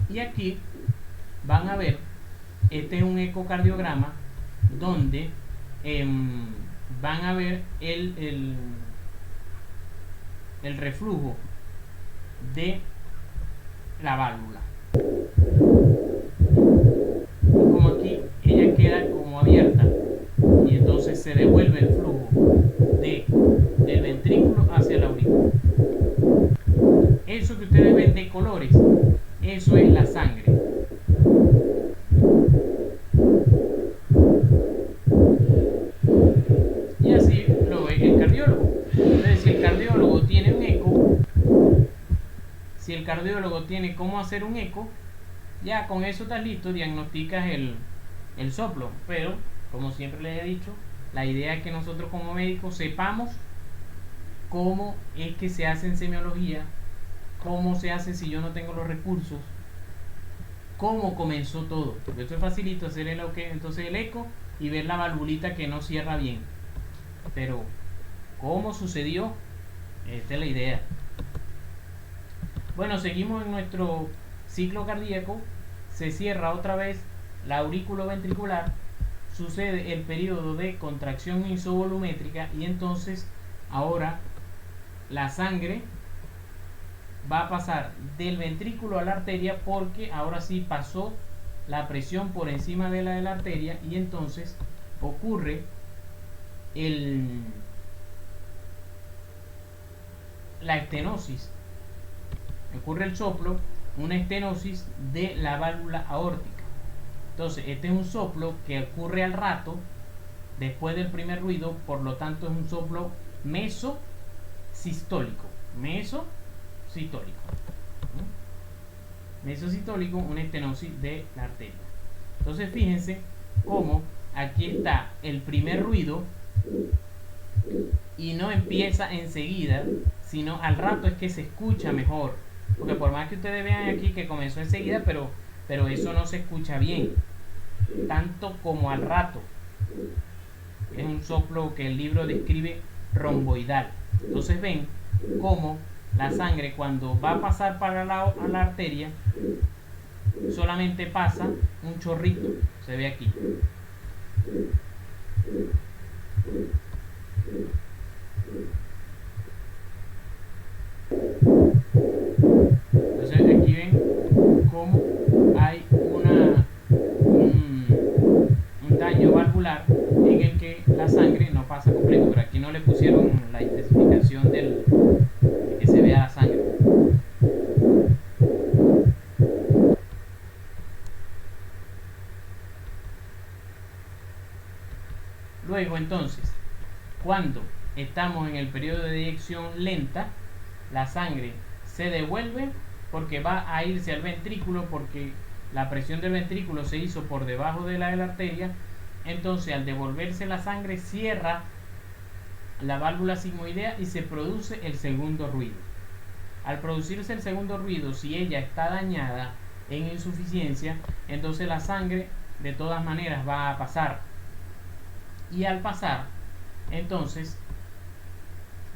Y aquí van a ver, este es un ecocardiograma donde van a ver el reflujo de la válvula. Como aquí ella queda como abierta, y entonces se devuelve el flujo del ventrículo hacia la aurícula. Eso que ustedes ven de colores, eso es la sangre. Y así lo ve el cardiólogo. Entonces, si el cardiólogo tiene un eco, si el cardiólogo tiene cómo hacer un eco, ya con eso estás listo, diagnosticas el soplo. Pero, como siempre les he dicho, la idea es que nosotros como médicos sepamos cómo es que se hace en semiología, cómo se hace si yo no tengo los recursos, cómo comenzó todo. Porque esto es facilito hacer entonces el eco y ver la valvulita que no cierra bien. Pero, ¿cómo sucedió? Esta es la idea. Bueno, seguimos en nuestro ciclo cardíaco. Se cierra otra vez la auriculoventricular, sucede el periodo de contracción isovolumétrica, y entonces ahora la sangre va a pasar del ventrículo a la arteria, porque ahora sí pasó la presión por encima de la arteria, y entonces ocurre la estenosis, ocurre el soplo, una estenosis de la válvula aórtica. Entonces este es un soplo que ocurre al rato después del primer ruido, por lo tanto es un soplo mesosistólico. Mesosistólico, una estenosis de la arteria. Entonces fíjense cómo aquí está el primer ruido, y no empieza enseguida, sino al rato es que se escucha mejor. Porque por más que ustedes vean aquí que comenzó enseguida, pero eso no se escucha bien, tanto como al rato. Es un soplo que el libro describe romboidal. Entonces ven cómo la sangre, cuando va a pasar para la arteria, solamente pasa un chorrito, se ve aquí. Entonces aquí ven cómo hay un daño valvular en el que la sangre no pasa completo, pero aquí no le pusieron la intensificación de que se vea la sangre. Luego entonces, cuando estamos en el periodo de eyección lenta, la sangre se devuelve porque va a irse al ventrículo, porque la presión del ventrículo se hizo por debajo de la arteria. Entonces al devolverse la sangre, cierra la válvula sigmoidea y se produce el segundo ruido. Al producirse el segundo ruido, si ella está dañada en insuficiencia, entonces la sangre de todas maneras va a pasar, y al pasar entonces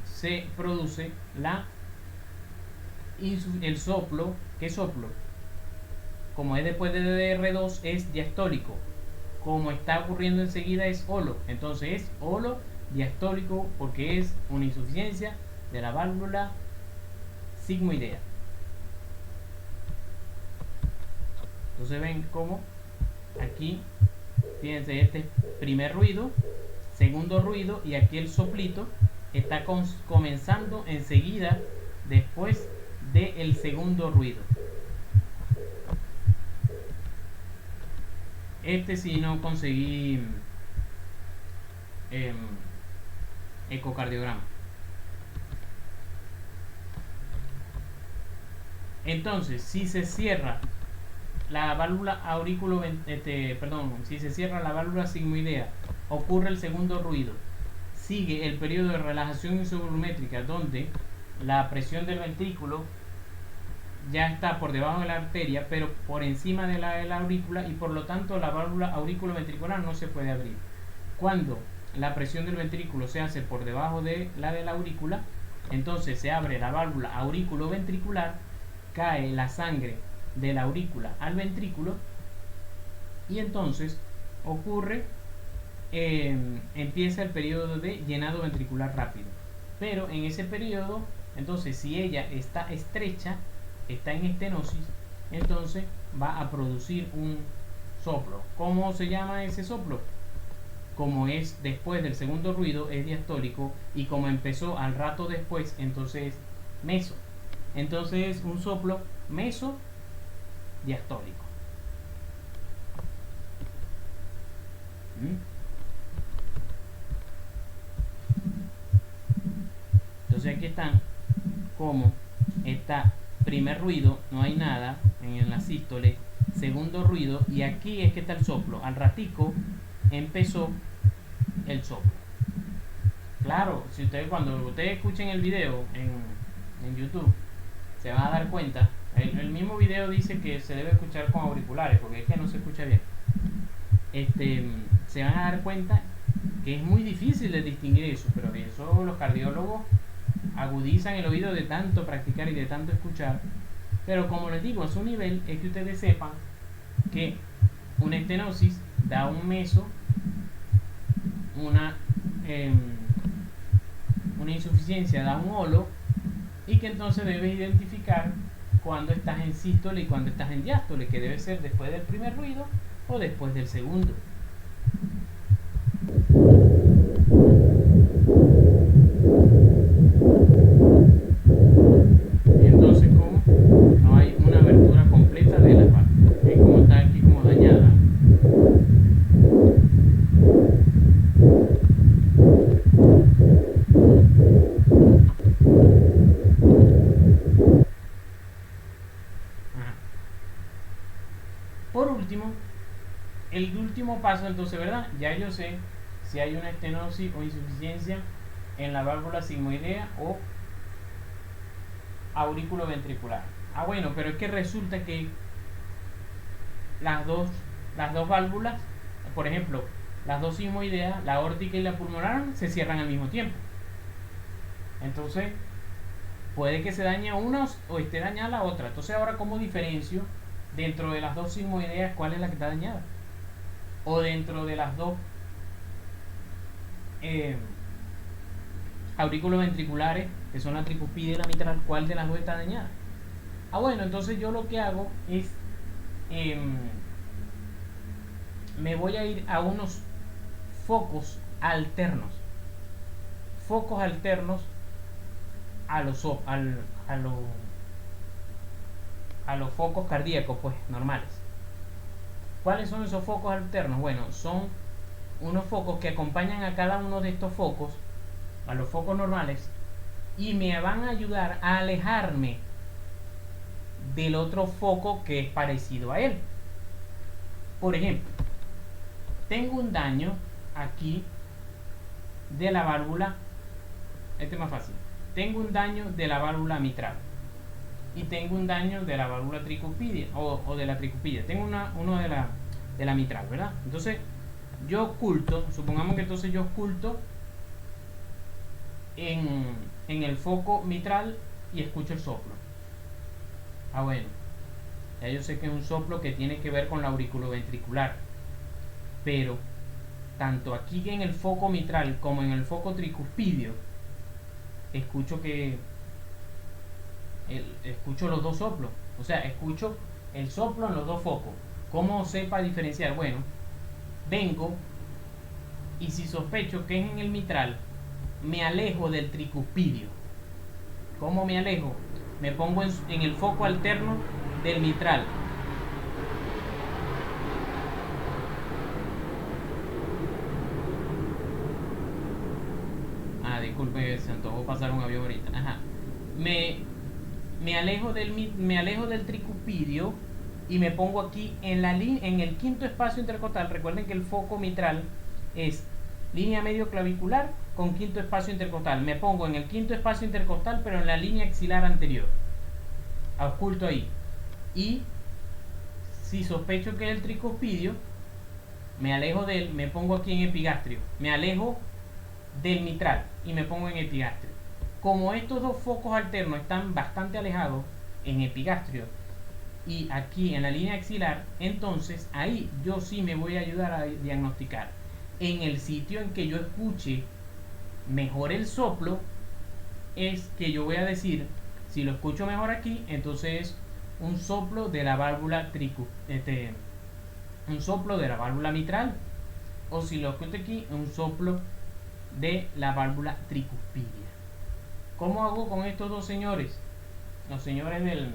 se produce el soplo. ¿Qué soplo? Como es después de DR2, es diastólico. Como está ocurriendo enseguida, es holo. Entonces es holo diastólico, porque es una insuficiencia de la válvula sigmoidea. Entonces ven cómo aquí, fíjense, este primer ruido, segundo ruido, y aquí el soplito está comenzando enseguida después del segundo ruido. Este sí no conseguí em, ecocardiograma. Entonces, si se cierra la válvula si se cierra la válvula sigmoidea, ocurre el segundo ruido. Sigue el periodo de relajación isovolumétrica donde la presión del ventrículo ya está por debajo de la arteria, pero por encima de la aurícula, y por lo tanto la válvula auriculoventricular no se puede abrir. Cuando la presión del ventrículo se hace por debajo de la aurícula, entonces se abre la válvula auriculoventricular, cae la sangre de la aurícula al ventrículo y entonces ocurre, empieza el periodo de llenado ventricular rápido. Pero en ese periodo, entonces si ella está estrecha, está en estenosis, entonces va a producir un soplo. ¿Cómo se llama ese soplo? Como es después del segundo ruido, es diastólico, y como empezó al rato después, entonces es meso. Entonces es un soplo meso diastólico. Entonces aquí están como está primer ruido, no hay nada en la sístole, segundo ruido, y aquí es que está el soplo. Al ratico empezó el soplo. Claro, si ustedes, cuando ustedes escuchen el video en YouTube, se van a dar cuenta. El mismo video dice que se debe escuchar con auriculares, porque es que no se escucha bien. Se van a dar cuenta que es muy difícil de distinguir eso, pero eso los cardiólogos agudizan el oído de tanto practicar y de tanto escuchar. Pero como les digo, a su nivel es que ustedes sepan que una estenosis da un meso, una insuficiencia da un holo, y que entonces debes identificar cuando estás en sístole y cuando estás en diástole, que debe ser después del primer ruido o después del segundo. Y entonces, como no hay una abertura completa de la válvula, es como está aquí como dañada. Por último, el último paso, entonces, ¿verdad? Ya yo sé si hay una estenosis o insuficiencia en la válvula sigmoidea o auriculoventricular. Ah, bueno, pero es que resulta que las dos válvulas, por ejemplo, las dos sigmoideas, la aórtica y la pulmonar, se cierran al mismo tiempo. Entonces, puede que se dañe una o esté dañada la otra. Entonces, ahora, ¿cómo diferencio dentro de las dos sigmoideas cuál es la que está dañada? O dentro de las dos auriculoventriculares, que son la tricuspide y la mitral, ¿cuál de las dos está dañada? Ah, bueno, entonces yo lo que hago es me voy a ir a unos focos alternos. Focos alternos a los focos cardíacos, pues, normales. ¿Cuáles son esos focos alternos? Bueno, son unos focos que acompañan a cada uno de estos focos, a los focos normales, y me van a ayudar a alejarme del otro foco que es parecido a él. Por ejemplo, tengo un daño aquí de la válvula, este es más fácil, tengo un daño de la válvula mitral y tengo un daño de la válvula tricuspidia o de la tricuspidia, tengo uno de la mitral, ¿verdad? Entonces yo oculto, supongamos que entonces yo oculto en el foco mitral y escucho el soplo. Ah, bueno, ya yo sé que es un soplo que tiene que ver con la auriculoventricular, pero tanto aquí en el foco mitral como en el foco tricuspidio escucho escucho los dos soplos, o sea, escucho el soplo en los dos focos. ¿Cómo sepa diferenciar? Bueno, vengo y si sospecho que es en el mitral, me alejo del tricuspidio. ¿Cómo me alejo? Me pongo en el foco alterno del mitral. disculpe, se antojó pasar un avión ahorita. Ajá. Me, me alejo del tricupidio y me pongo aquí en el quinto espacio intercostal. Recuerden que el foco mitral es línea medio clavicular con quinto espacio intercostal. Me pongo en el quinto espacio intercostal, pero en la línea axilar anterior. Oculto ahí. Y si sospecho que es el tricuspidio, me alejo de él, me pongo aquí en epigastrio. Me alejo del mitral y me pongo en epigastrio. Como estos dos focos alternos están bastante alejados en epigastrio y aquí en la línea axilar, entonces ahí yo sí me voy a ayudar a diagnosticar. En el sitio en que yo escuche mejor el soplo, es que yo voy a decir, si lo escucho mejor aquí, entonces es un soplo de la válvula un soplo de la válvula mitral, o si lo escucho aquí, un soplo de la válvula tricuspidia. ¿Cómo hago con estos dos señores? Los señores de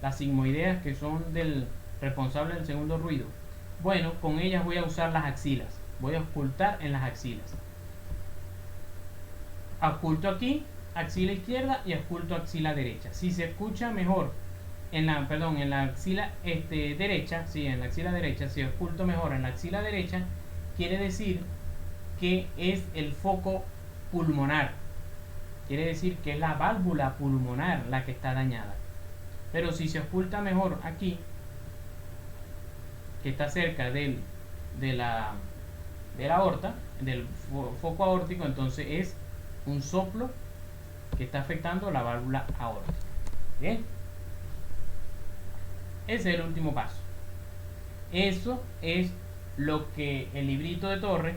las sigmoideas, que son del responsable del segundo ruido. Bueno, con ellas voy a usar las axilas. Voy a ocultar en las axilas. Oculto aquí, axila izquierda, y oculto axila derecha. Si se escucha mejor en la axila derecha, en la axila derecha, si oculto mejor en la axila derecha, quiere decir que es el foco pulmonar. Quiere decir que es la válvula pulmonar la que está dañada. Pero si se oculta mejor aquí, que está cerca de la aorta, del foco aórtico, entonces es un soplo que está afectando la válvula aórtica. Bien, ese es el último paso. Eso es lo que el librito de Torres,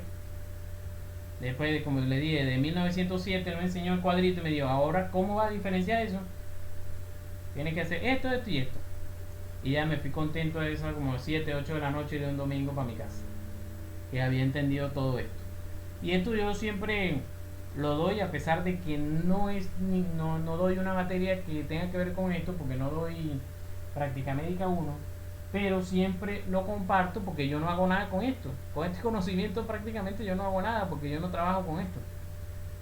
después de, como le dije, de 1907, me enseñó el cuadrito y me dijo, ahora, ¿cómo va a diferenciar eso? Tiene que hacer esto, esto y esto. Y ya me fui contento de eso, como 7, 8 de la noche de un domingo para mi casa, que había entendido todo esto. Y esto yo siempre lo doy, a pesar de que no doy una materia que tenga que ver con esto, porque no doy práctica médica 1, pero siempre lo comparto porque yo no hago nada con esto. Con este conocimiento prácticamente yo no hago nada porque yo no trabajo con esto,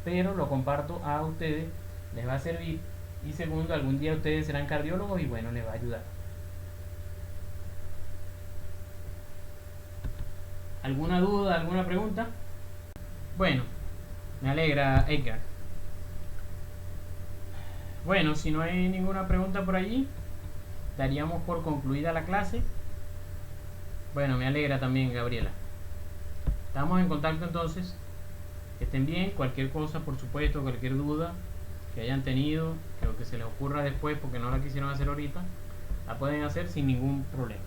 pero lo comparto a ustedes, les va a servir. Y segundo, algún día ustedes serán cardiólogos y bueno, les va a ayudar. ¿Alguna duda, alguna pregunta? Bueno, me alegra, Edgar. Bueno, si no hay ninguna pregunta por allí, daríamos por concluida la clase. Bueno, me alegra también, Gabriela. Estamos en contacto entonces. Que estén bien. Cualquier cosa, por supuesto, cualquier duda que hayan tenido, que se les ocurra después porque no la quisieron hacer ahorita, la pueden hacer sin ningún problema.